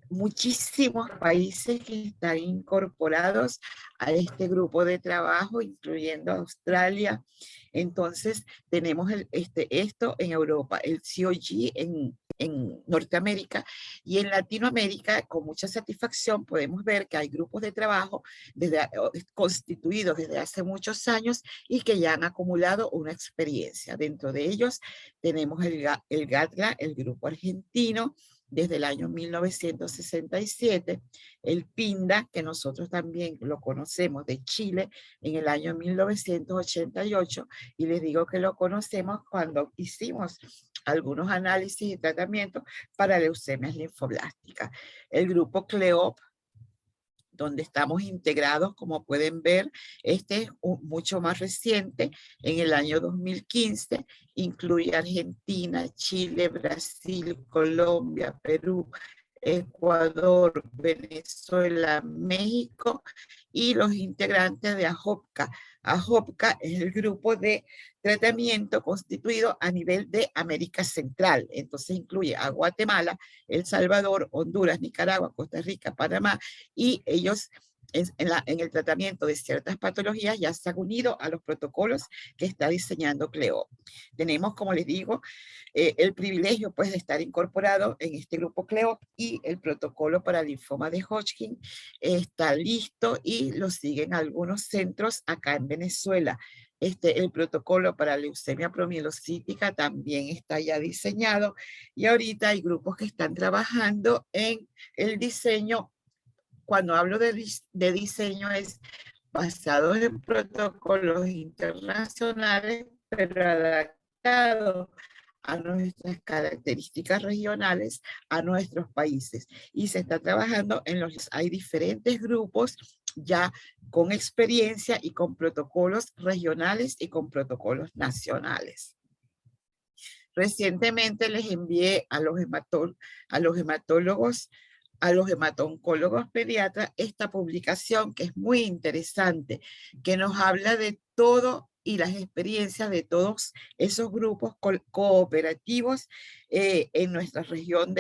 muchísimos países que están incorporados a este grupo de trabajo, incluyendo Australia. Entonces, tenemos esto en Europa, el COG en Norteamérica, y en Latinoamérica, con mucha satisfacción, podemos ver que hay grupos de trabajo constituidos desde hace muchos años y que ya han acumulado una experiencia. Dentro de ellos tenemos el GATLA, el grupo argentino, desde el año 1967, el PINDA, que nosotros también lo conocemos de Chile, en el año 1988, y les digo que lo conocemos cuando hicimos algunos análisis y tratamientos para leucemias linfoblásticas. El grupo CLEOP donde estamos integrados, como pueden ver. Este es mucho más reciente, en el año 2015, incluye Argentina, Chile, Brasil, Colombia, Perú, Ecuador, Venezuela, México y los integrantes de AJOPCA. AJOPCA es el grupo de tratamiento constituido a nivel de América Central. Entonces incluye a Guatemala, El Salvador, Honduras, Nicaragua, Costa Rica, Panamá, y ellos en el tratamiento de ciertas patologías ya se han unido a los protocolos que está diseñando CLEO. Tenemos, como les digo, el privilegio pues de estar incorporado en este grupo CLEO, y el protocolo para linfoma de Hodgkin está listo y lo siguen algunos centros acá en Venezuela. El protocolo para leucemia promielocítica también está ya diseñado, y ahorita hay grupos que están trabajando en el diseño. Cuando hablo de diseño, es basado en protocolos internacionales, pero adaptados a nuestras características regionales, a nuestros países. Y se está trabajando hay diferentes grupos ya con experiencia y con protocolos regionales y con protocolos nacionales. Recientemente les envié a los hematólogos, a los hemato-oncólogos pediatras, esta publicación que es muy interesante, que nos habla de todo y las experiencias de todos esos grupos cooperativos en nuestra región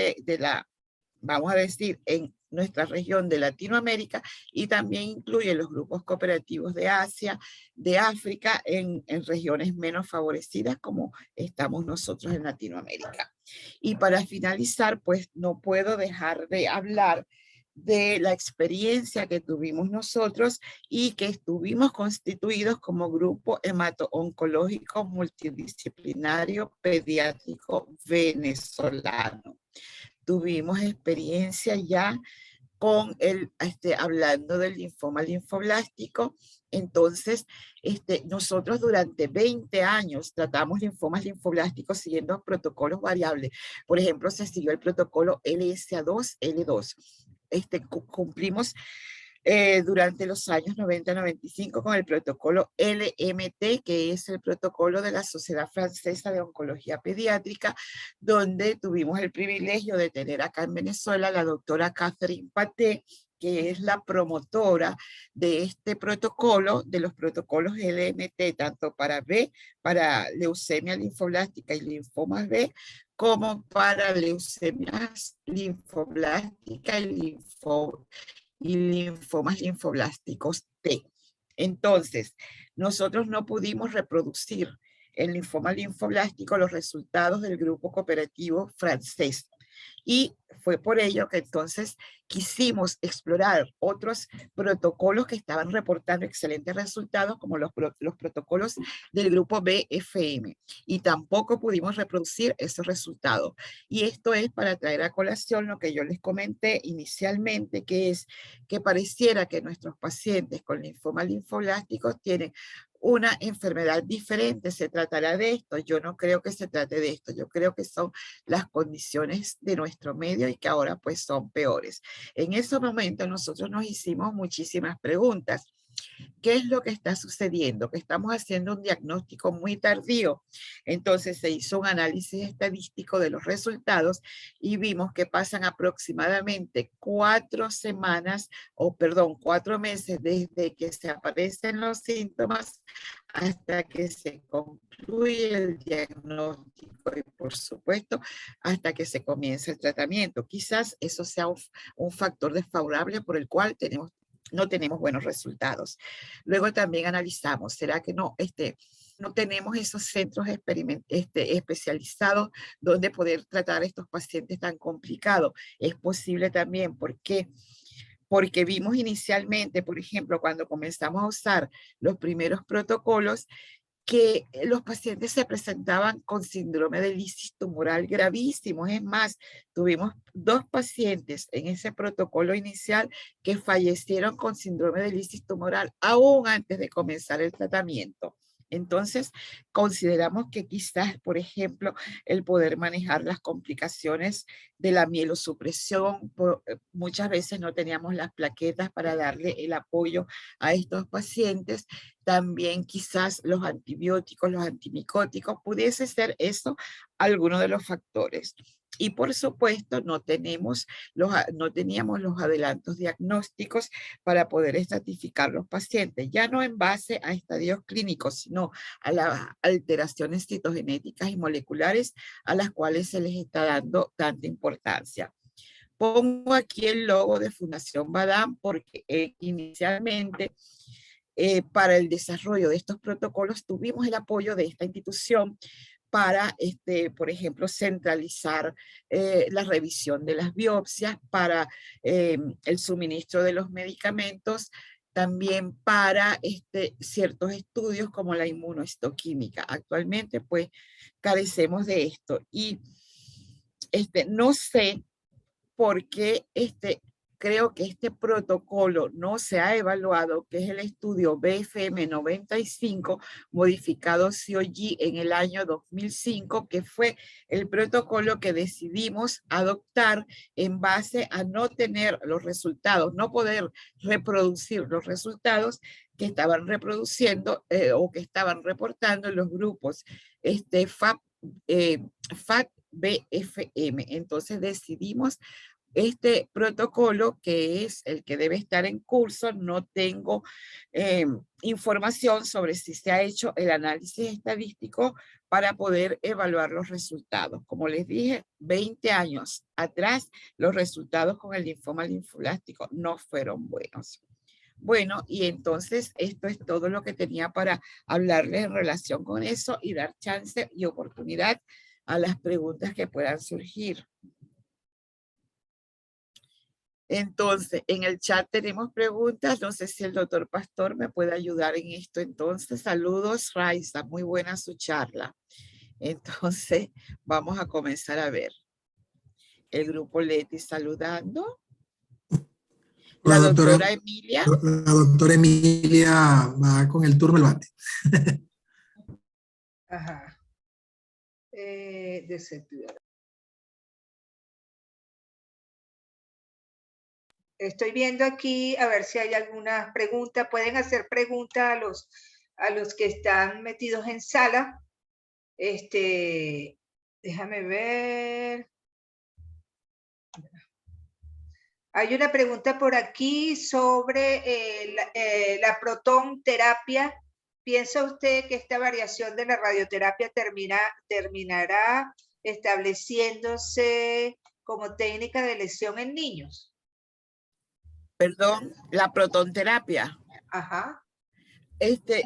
vamos a decir, en nuestra región de Latinoamérica, y también incluye los grupos cooperativos de Asia, de África, en regiones menos favorecidas como estamos nosotros en Latinoamérica. Y para finalizar, pues no puedo dejar de hablar de la experiencia que tuvimos nosotros y que estuvimos constituidos como grupo hemato-oncológico multidisciplinario pediátrico venezolano. Tuvimos experiencia ya con hablando del linfoma linfoblástico. Entonces, nosotros durante 20 años tratamos linfomas linfoblásticos siguiendo protocolos variables. Por ejemplo, se siguió el protocolo LSA2, L2. Cumplimos durante los años 90-95 con el protocolo LMT, que es el protocolo de la Sociedad Francesa de Oncología Pediátrica, donde tuvimos el privilegio de tener acá en Venezuela a la doctora Catherine Paté, que es la promotora de este protocolo, de los protocolos LMT, tanto para para leucemia linfoblástica y linfomas B, como para leucemias linfoblástica y linfomas linfoblásticos T. Entonces, nosotros no pudimos reproducir el linfoma linfoblástico los resultados del grupo cooperativo francés. Y fue por ello que entonces quisimos explorar otros protocolos que estaban reportando excelentes resultados, como los protocolos del grupo BFM. Y tampoco pudimos reproducir esos resultados. Y esto es para traer a colación lo que yo les comenté inicialmente, que es que pareciera que nuestros pacientes con linfoma linfoblásticos tienen una enfermedad diferente. ¿Se tratará de esto? Yo no creo que se trate de esto. Yo creo que son las condiciones de nuestro medio y que ahora pues son peores. En ese momento nosotros nos hicimos muchísimas preguntas. ¿Qué es lo que está sucediendo? Que estamos haciendo un diagnóstico muy tardío. Entonces se hizo un análisis estadístico de los resultados y vimos que pasan aproximadamente 4 meses desde que se aparecen los síntomas hasta que se concluye el diagnóstico y, por supuesto, hasta que se comienza el tratamiento. Quizás eso sea un factor desfavorable por el cual no tenemos buenos resultados. Luego también analizamos, ¿será que no tenemos esos centros especializados donde poder tratar a estos pacientes tan complicados? Es posible también, ¿por qué? Porque vimos inicialmente, por ejemplo, cuando comenzamos a usar los primeros protocolos, que los pacientes se presentaban con síndrome de lisis tumoral gravísimo. Es más, tuvimos 2 pacientes en ese protocolo inicial que fallecieron con síndrome de lisis tumoral aún antes de comenzar el tratamiento. Entonces, consideramos que quizás, por ejemplo, el poder manejar las complicaciones de la mielosupresión, muchas veces no teníamos las plaquetas para darle el apoyo a estos pacientes. También quizás los antibióticos, los antimicóticos, pudiese ser eso alguno de los factores. Y por supuesto no teníamos los adelantos diagnósticos para poder estratificar los pacientes, ya no en base a estadios clínicos, sino a las alteraciones citogenéticas y moleculares a las cuales se les está dando tanta importancia. Pongo aquí el logo de Fundación Badam porque inicialmente para el desarrollo de estos protocolos tuvimos el apoyo de esta institución para, por ejemplo, centralizar la revisión de las biopsias, para el suministro de los medicamentos, también para ciertos estudios como la inmunohistoquímica. Actualmente, pues, carecemos de esto. Y no sé por qué creo que este protocolo no se ha evaluado, que es el estudio BFM 95, modificado COG en el año 2005, que fue el protocolo que decidimos adoptar en base a no tener los resultados, no poder reproducir los resultados que estaban reproduciendo o que estaban reportando en los grupos FAT-BFM. Entonces decidimos este protocolo, que es el que debe estar en curso. No tengo información sobre si se ha hecho el análisis estadístico para poder evaluar los resultados. Como les dije, 20 años atrás, los resultados con el linfoma linfoblástico no fueron buenos. Bueno, y entonces esto es todo lo que tenía para hablarles en relación con eso y dar chance y oportunidad a las preguntas que puedan surgir. Entonces, en el chat tenemos preguntas. No sé si el doctor Pastor me puede ayudar en esto. Entonces, saludos, Raiza. Muy buena su charla. Entonces, vamos a comenzar a ver. El grupo Leti saludando. La doctora Emilia. La doctora Emilia va con el turno el bate. Ajá. Estoy viendo aquí a ver si hay alguna pregunta. Pueden hacer preguntas a los que están metidos en sala. Déjame ver. Hay una pregunta por aquí sobre la protonterapia. ¿Piensa usted que esta variación de la radioterapia terminará estableciéndose como técnica de lesión en niños? Perdón, la protonterapia. Ajá.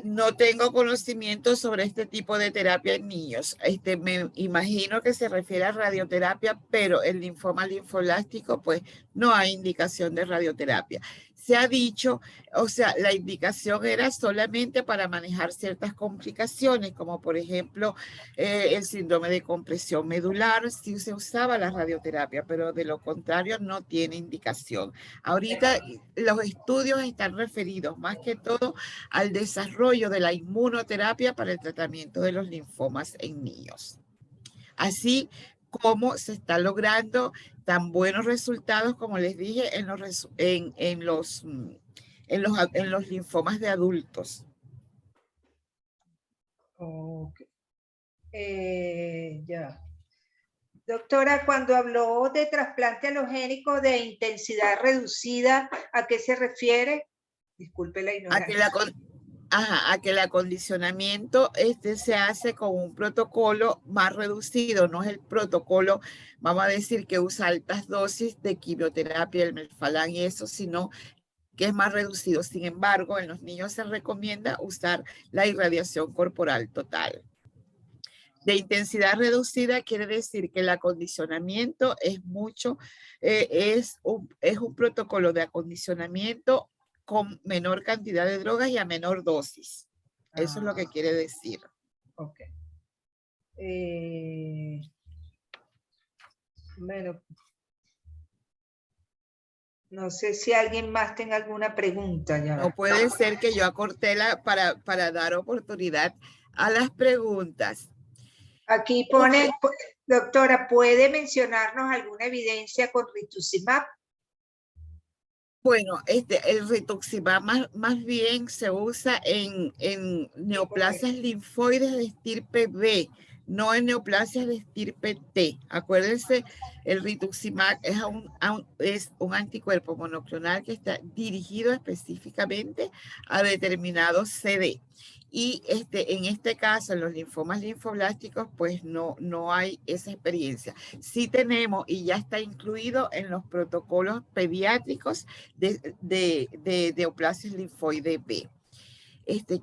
No tengo conocimiento sobre este tipo de terapia en niños. Me imagino que se refiere a radioterapia, pero el linfoma linfoblástico, pues no hay indicación de radioterapia. Se ha dicho, o sea, la indicación era solamente para manejar ciertas complicaciones, como por ejemplo el síndrome de compresión medular. Sí se usaba la radioterapia, pero de lo contrario no tiene indicación. Ahorita los estudios están referidos más que todo al desarrollo de la inmunoterapia para el tratamiento de los linfomas en niños. Así como se está logrando tan buenos resultados, como les dije, en los linfomas de adultos. Okay. Ya. Doctora, cuando habló de trasplante alogénico de intensidad reducida, ¿a qué se refiere? Disculpe la ignorancia. A que el acondicionamiento se hace con un protocolo más reducido, no es el protocolo, vamos a decir, que usa altas dosis de quimioterapia, el melfalán y eso, sino que es más reducido. Sin embargo, en los niños se recomienda usar la irradiación corporal total. De intensidad reducida quiere decir que el acondicionamiento es un protocolo de acondicionamiento con menor cantidad de drogas y a menor dosis. Eso es lo que quiere decir. Ok. Bueno. No sé si alguien más tenga alguna pregunta. Ya No va. puede ser que yo acorté para dar oportunidad a las preguntas. Aquí pone, doctora, ¿puede mencionarnos alguna evidencia con rituximab? Bueno, el rituximab más bien se usa en neoplasias linfoides de estirpe B, no en neoplasias de estirpe T. Acuérdense, el rituximab es un anticuerpo monoclonal que está dirigido específicamente a determinados CD. Y en este caso, en los linfomas linfoblásticos, pues no hay esa experiencia. Sí tenemos, y ya está incluido en los protocolos pediátricos de neoplasias linfoide B.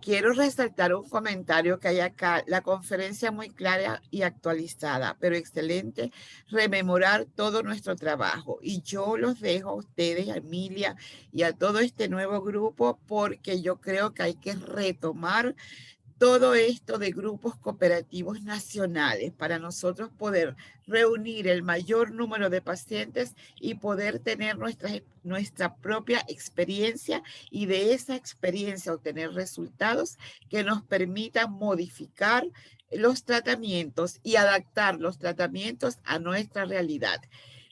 Quiero resaltar un comentario que hay acá, la conferencia muy clara y actualizada, pero excelente, rememorar todo nuestro trabajo. Y yo los dejo a ustedes, a Emilia y a todo este nuevo grupo, porque yo creo que hay que retomar todo esto de grupos cooperativos nacionales para nosotros poder reunir el mayor número de pacientes y poder tener nuestra propia experiencia y de esa experiencia obtener resultados que nos permitan modificar los tratamientos y adaptar los tratamientos a nuestra realidad.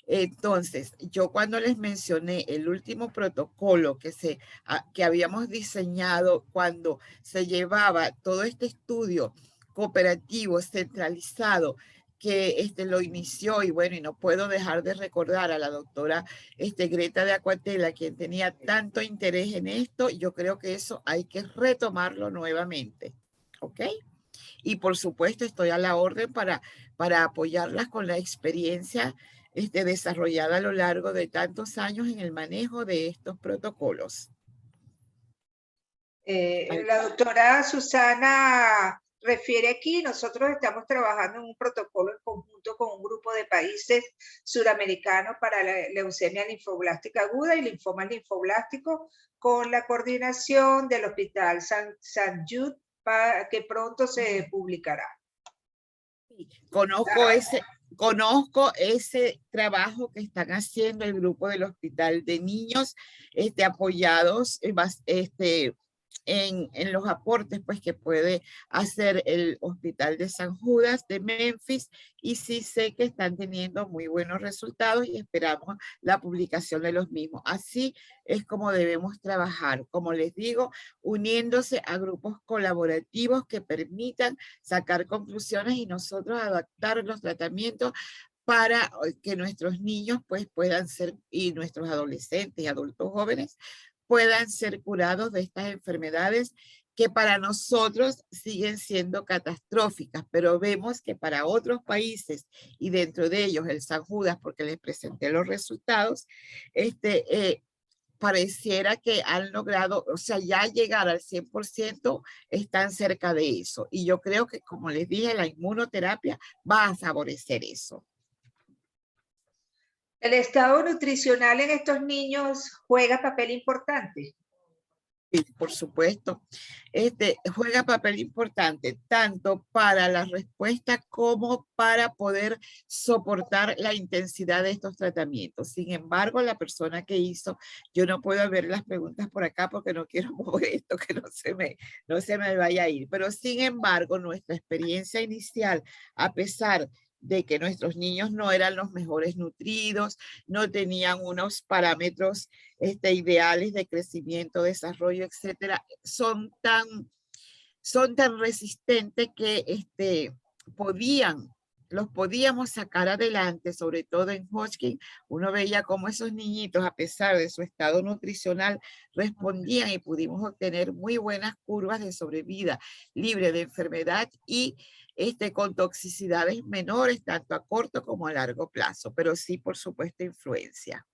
Entonces, yo cuando les mencioné el último protocolo que habíamos diseñado cuando se llevaba todo este estudio cooperativo centralizado que lo inició, y bueno, y no puedo dejar de recordar a la doctora Greta de Aquatela, quien tenía tanto interés en esto, yo creo que eso hay que retomarlo nuevamente, ¿ok? Y por supuesto estoy a la orden para apoyarlas con la experiencia desarrollada a lo largo de tantos años en el manejo de estos protocolos. La doctora Susana refiere aquí, nosotros estamos trabajando en un protocolo en conjunto con un grupo de países suramericanos para la leucemia linfoblástica aguda y linfoma linfoblástico con la coordinación del Hospital San Jude, que pronto se publicará. Conozco ese trabajo que están haciendo el grupo del Hospital de Niños, apoyados en los aportes pues, que puede hacer el Hospital de San Judas de Memphis, y sí sé que están teniendo muy buenos resultados y esperamos la publicación de los mismos. Así es como debemos trabajar, como les digo, uniéndose a grupos colaborativos que permitan sacar conclusiones y nosotros adaptar los tratamientos para que nuestros niños pues puedan ser, y nuestros adolescentes y adultos jóvenes puedan ser curados de estas enfermedades que para nosotros siguen siendo catastróficas, pero vemos que para otros países, y dentro de ellos el San Judas, porque les presenté los resultados, pareciera que han logrado, o sea, ya llegar al 100%, están cerca de eso. Y yo creo que, como les dije, la inmunoterapia va a favorecer eso. ¿El estado nutricional en estos niños juega papel importante? Sí, por supuesto, juega papel importante tanto para la respuesta como para poder soportar la intensidad de estos tratamientos. Sin embargo, la persona que hizo, yo no puedo ver las preguntas por acá porque no quiero mover esto, que no se me vaya a ir. Pero sin embargo, nuestra experiencia inicial, a pesar de que nuestros niños no eran los mejores nutridos, no tenían unos parámetros ideales de crecimiento, desarrollo, etcétera, son tan resistentes que los podíamos sacar adelante, sobre todo en Hodgkin. Uno veía cómo esos niñitos, a pesar de su estado nutricional, respondían y pudimos obtener muy buenas curvas de sobrevida libre de enfermedad y con toxicidades menores, tanto a corto como a largo plazo, pero sí, por supuesto, influencia.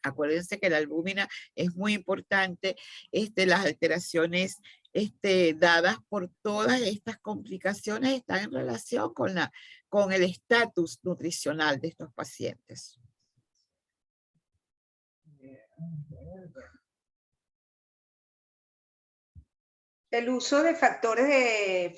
Acuérdense que la albúmina es muy importante, las alteraciones dadas por todas estas complicaciones están en relación con el estatus nutricional de estos pacientes. El uso de factores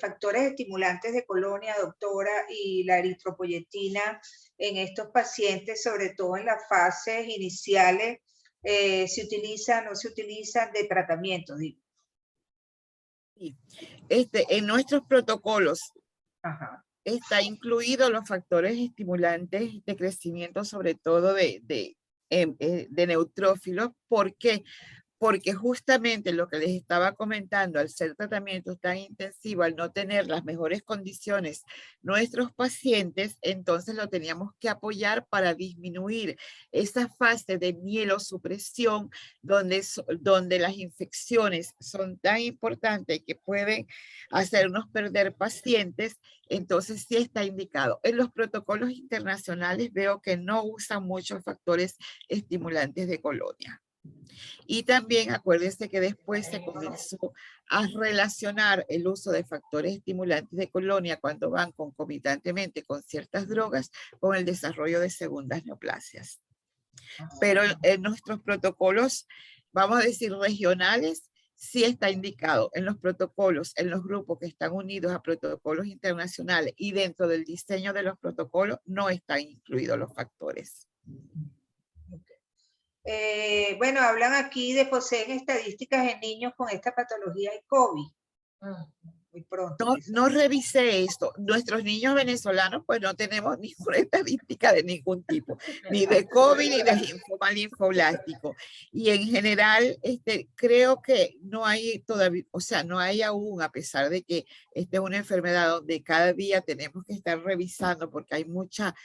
estimulantes de colonia, doctora, y la eritropoyetina en estos pacientes, sobre todo en las fases iniciales, ¿se utilizan o no se utilizan de tratamiento? Digo. En nuestros protocolos Ajá. está incluido los factores estimulantes de crecimiento, sobre todo de neutrófilos. ¿Por qué? Porque justamente lo que les estaba comentando, al ser tratamiento tan intensivo, al no tener las mejores condiciones nuestros pacientes, entonces lo teníamos que apoyar para disminuir esa fase de mielosupresión donde las infecciones son tan importantes que pueden hacernos perder pacientes. Entonces sí está indicado. En los protocolos internacionales veo que no usan muchos factores estimulantes de colonia. Y también acuérdense que después se comenzó a relacionar el uso de factores estimulantes de colonia cuando van concomitantemente con ciertas drogas con el desarrollo de segundas neoplasias. Pero en nuestros protocolos, vamos a decir regionales, sí está indicado. En los protocolos, en los grupos que están unidos a protocolos internacionales y dentro del diseño de los protocolos no están incluidos los factores. Bueno, hablan aquí de poseen estadísticas en niños con esta patología de COVID. Muy pronto. No revisé esto. Nuestros niños venezolanos, pues no tenemos ninguna estadística de ningún tipo, ni de COVID ni de linfoma linfoblástico. Y en general, creo que no hay todavía, o sea, no hay aún, a pesar de que esta es una enfermedad donde cada día tenemos que estar revisando porque hay muchos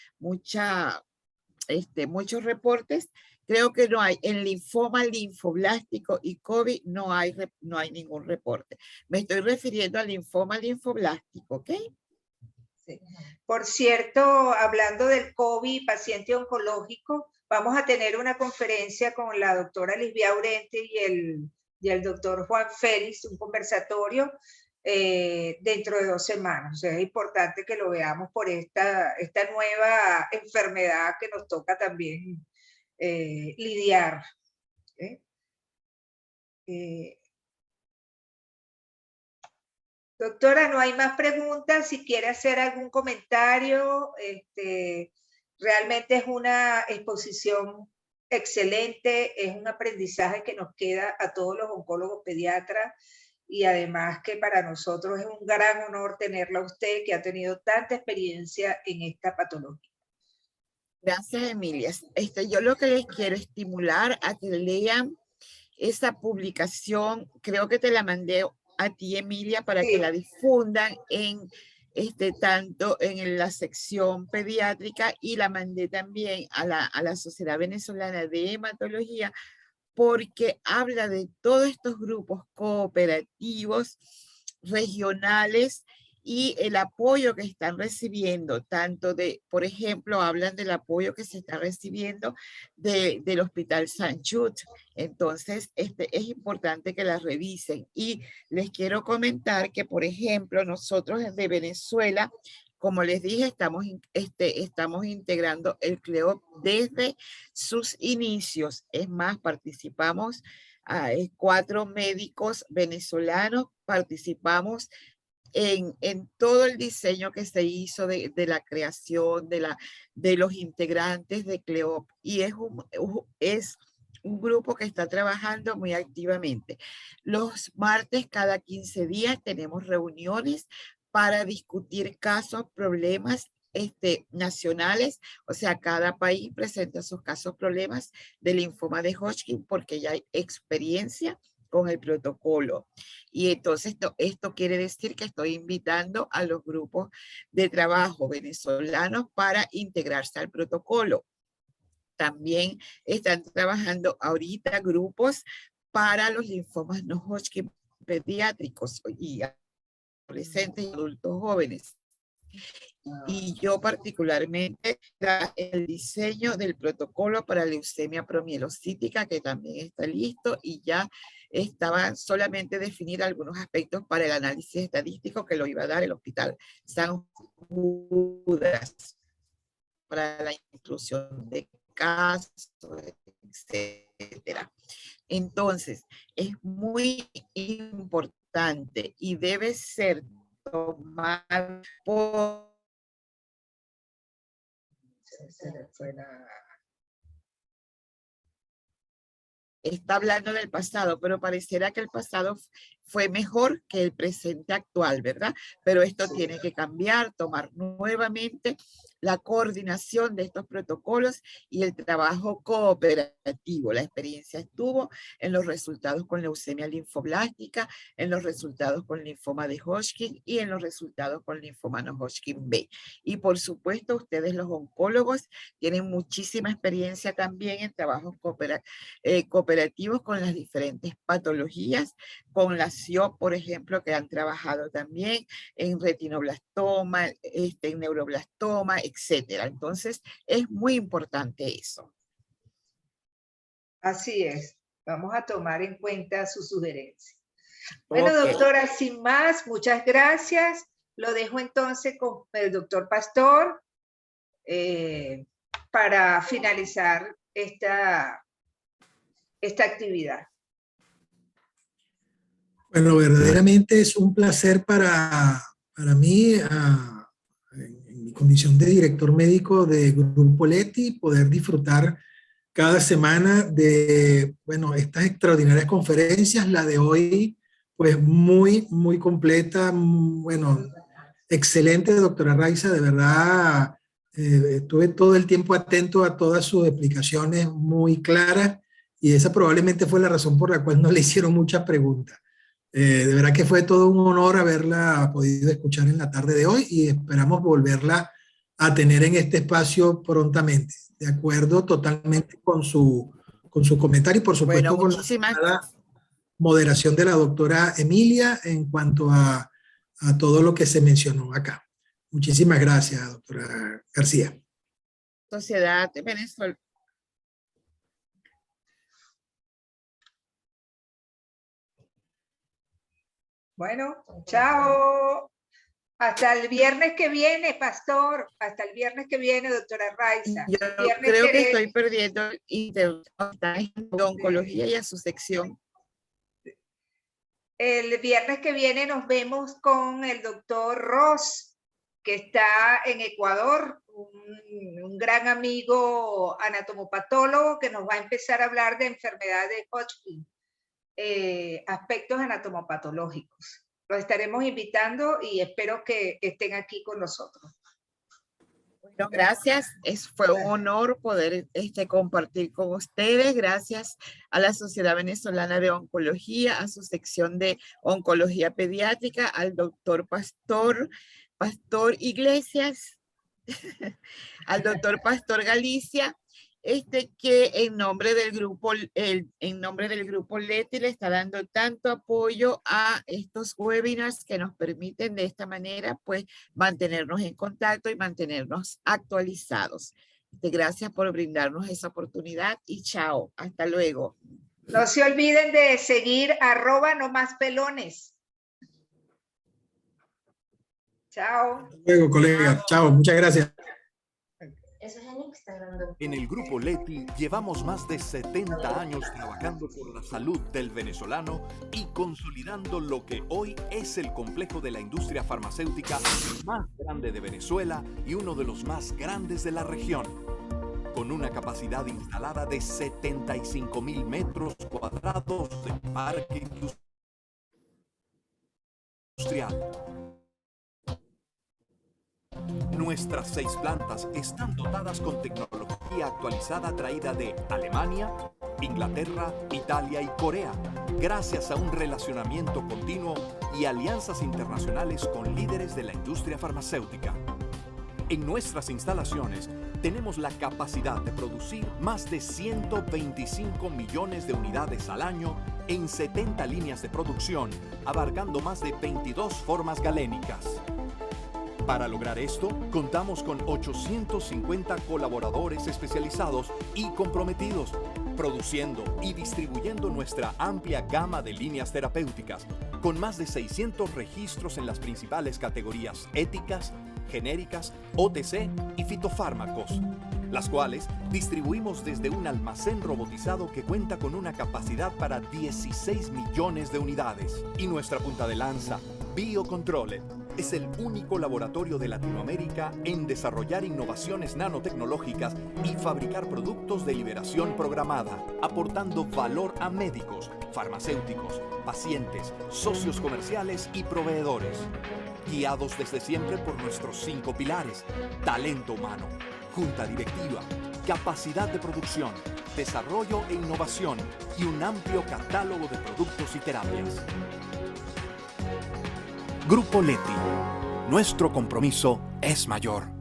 reportes. Creo que no hay, en linfoma linfoblástico y COVID no hay ningún reporte. Me estoy refiriendo al linfoma linfoblástico, ¿ok? Sí. Por cierto, hablando del COVID, paciente oncológico, vamos a tener una conferencia con la doctora Lisbia Urente y el doctor Juan Félix, un conversatorio dentro de 2 semanas. O sea, es importante que lo veamos por esta nueva enfermedad que nos toca también lidiar. Doctora, no hay más preguntas. Si quiere hacer algún comentario, realmente es una exposición excelente, es un aprendizaje que nos queda a todos los oncólogos pediatras y además que para nosotros es un gran honor tenerla a usted que ha tenido tanta experiencia en esta patología. Gracias, Emilia. Yo lo que les quiero estimular a que lean esa publicación, creo que te la mandé a ti, Emilia, para que la difundan en tanto en la sección pediátrica y la mandé también a la Sociedad Venezolana de Hematología, porque habla de todos estos grupos cooperativos regionales y el apoyo que están recibiendo, tanto por ejemplo, hablan del apoyo que se está recibiendo del Hospital San Jude. Entonces, es importante que la revisen. Y les quiero comentar que, por ejemplo, nosotros de Venezuela, como les dije, estamos integrando el CLEOP desde sus inicios. Es más, participamos 4 médicos venezolanos, participamos en todo el diseño que se hizo de la creación de los integrantes de CLEOP. Y es un grupo que está trabajando muy activamente. Los martes cada 15 días tenemos reuniones para discutir casos, problemas nacionales, o sea, cada país presenta sus casos, problemas de linfoma de Hodgkin porque ya hay experiencia con el protocolo. Y entonces esto quiere decir que estoy invitando a los grupos de trabajo venezolanos para integrarse al protocolo. También están trabajando ahorita grupos para los linfomas no Hodgkin pediátricos y adolescentes y adultos jóvenes. Y yo particularmente el diseño del protocolo para leucemia promielocítica, que también está listo, y ya estaban solamente definir algunos aspectos para el análisis estadístico que lo iba a dar el Hospital San Judas para la inclusión de casos, etcétera. Entonces, es muy importante importante y debe ser tomado por... Está hablando del pasado, pero pareciera que el pasado fue mejor que el presente actual, ¿verdad? Pero esto tiene que cambiar, tomar nuevamente la coordinación de estos protocolos y el trabajo cooperativo. La experiencia estuvo en los resultados con leucemia linfoblástica, en los resultados con linfoma de Hodgkin y en los resultados con linfoma no Hodgkin B. Y por supuesto, ustedes los oncólogos tienen muchísima experiencia también en trabajos cooperativos con las diferentes patologías, con la SIOP, por ejemplo, que han trabajado también en retinoblastoma, en neuroblastoma, etcétera. Entonces, es muy importante eso. Así es. Vamos a tomar en cuenta su sugerencia. Bueno, doctora, sin más, muchas gracias. Lo dejo entonces con el doctor Pastor para finalizar esta actividad. Bueno, verdaderamente es un placer para mí, en mi condición de director médico de Grupo Leti, poder disfrutar cada semana de, bueno, estas extraordinarias conferencias. La de hoy, pues muy, muy completa, bueno, excelente, doctora Raiza, de verdad, estuve todo el tiempo atento a todas sus explicaciones muy claras y esa probablemente fue la razón por la cual no le hicieron muchas preguntas. De verdad que fue todo un honor haberla podido escuchar en la tarde de hoy y esperamos volverla a tener en este espacio prontamente. De acuerdo totalmente con su comentario y por supuesto bueno, con la moderación de la doctora Emilia en cuanto a todo lo que se mencionó acá. Muchísimas gracias, doctora García. Sociedad de Venezuela. Bueno, chao. Hasta el viernes que viene, Pastor. Hasta el viernes que viene, doctora Raiza. Yo creo que estoy perdiendo de oncología y a su sección. El viernes que viene nos vemos con el doctor Ross, que está en Ecuador, un gran amigo anatomopatólogo que nos va a empezar a hablar de enfermedad de Hodgkin. Aspectos anatomopatológicos. Los estaremos invitando y espero que estén aquí con nosotros. Bueno, gracias. Fue un honor poder compartir con ustedes. Gracias a la Sociedad Venezolana de Oncología, a su sección de Oncología Pediátrica, al doctor Pastor Iglesias, al doctor Pastor Galicia, que en nombre del grupo Leti le está dando tanto apoyo a estos webinars que nos permiten de esta manera pues mantenernos en contacto y mantenernos actualizados. Gracias por brindarnos esa oportunidad y chao, hasta luego. No se olviden de seguir @nomaspelones. Chao. Hasta luego, colega. Chao, muchas gracias. Eso es en Instagram. En el Grupo Leti llevamos más de 70 años trabajando por la salud del venezolano y consolidando lo que hoy es el complejo de la industria farmacéutica más grande de Venezuela y uno de los más grandes de la región. Con una capacidad instalada de 75.000 metros cuadrados de parque industrial. Nuestras 6 plantas están dotadas con tecnología actualizada traída de Alemania, Inglaterra, Italia y Corea, gracias a un relacionamiento continuo y alianzas internacionales con líderes de la industria farmacéutica. En nuestras instalaciones tenemos la capacidad de producir más de 125 millones de unidades al año en 70 líneas de producción, abarcando más de 22 formas galénicas. Para lograr esto, contamos con 850 colaboradores especializados y comprometidos, produciendo y distribuyendo nuestra amplia gama de líneas terapéuticas, con más de 600 registros en las principales categorías éticas, genéricas, OTC y fitofármacos. las cuales distribuimos desde un almacén robotizado que cuenta con una capacidad para 16 millones de unidades. Y nuestra punta de lanza, Biocontroller, es el único laboratorio de Latinoamérica en desarrollar innovaciones nanotecnológicas y fabricar productos de liberación programada, aportando valor a médicos, farmacéuticos, pacientes, socios comerciales y proveedores. Guiados desde siempre por nuestros 5 pilares: talento humano, junta directiva, capacidad de producción, desarrollo e innovación y un amplio catálogo de productos y terapias. Grupo Leti. Nuestro compromiso es mayor.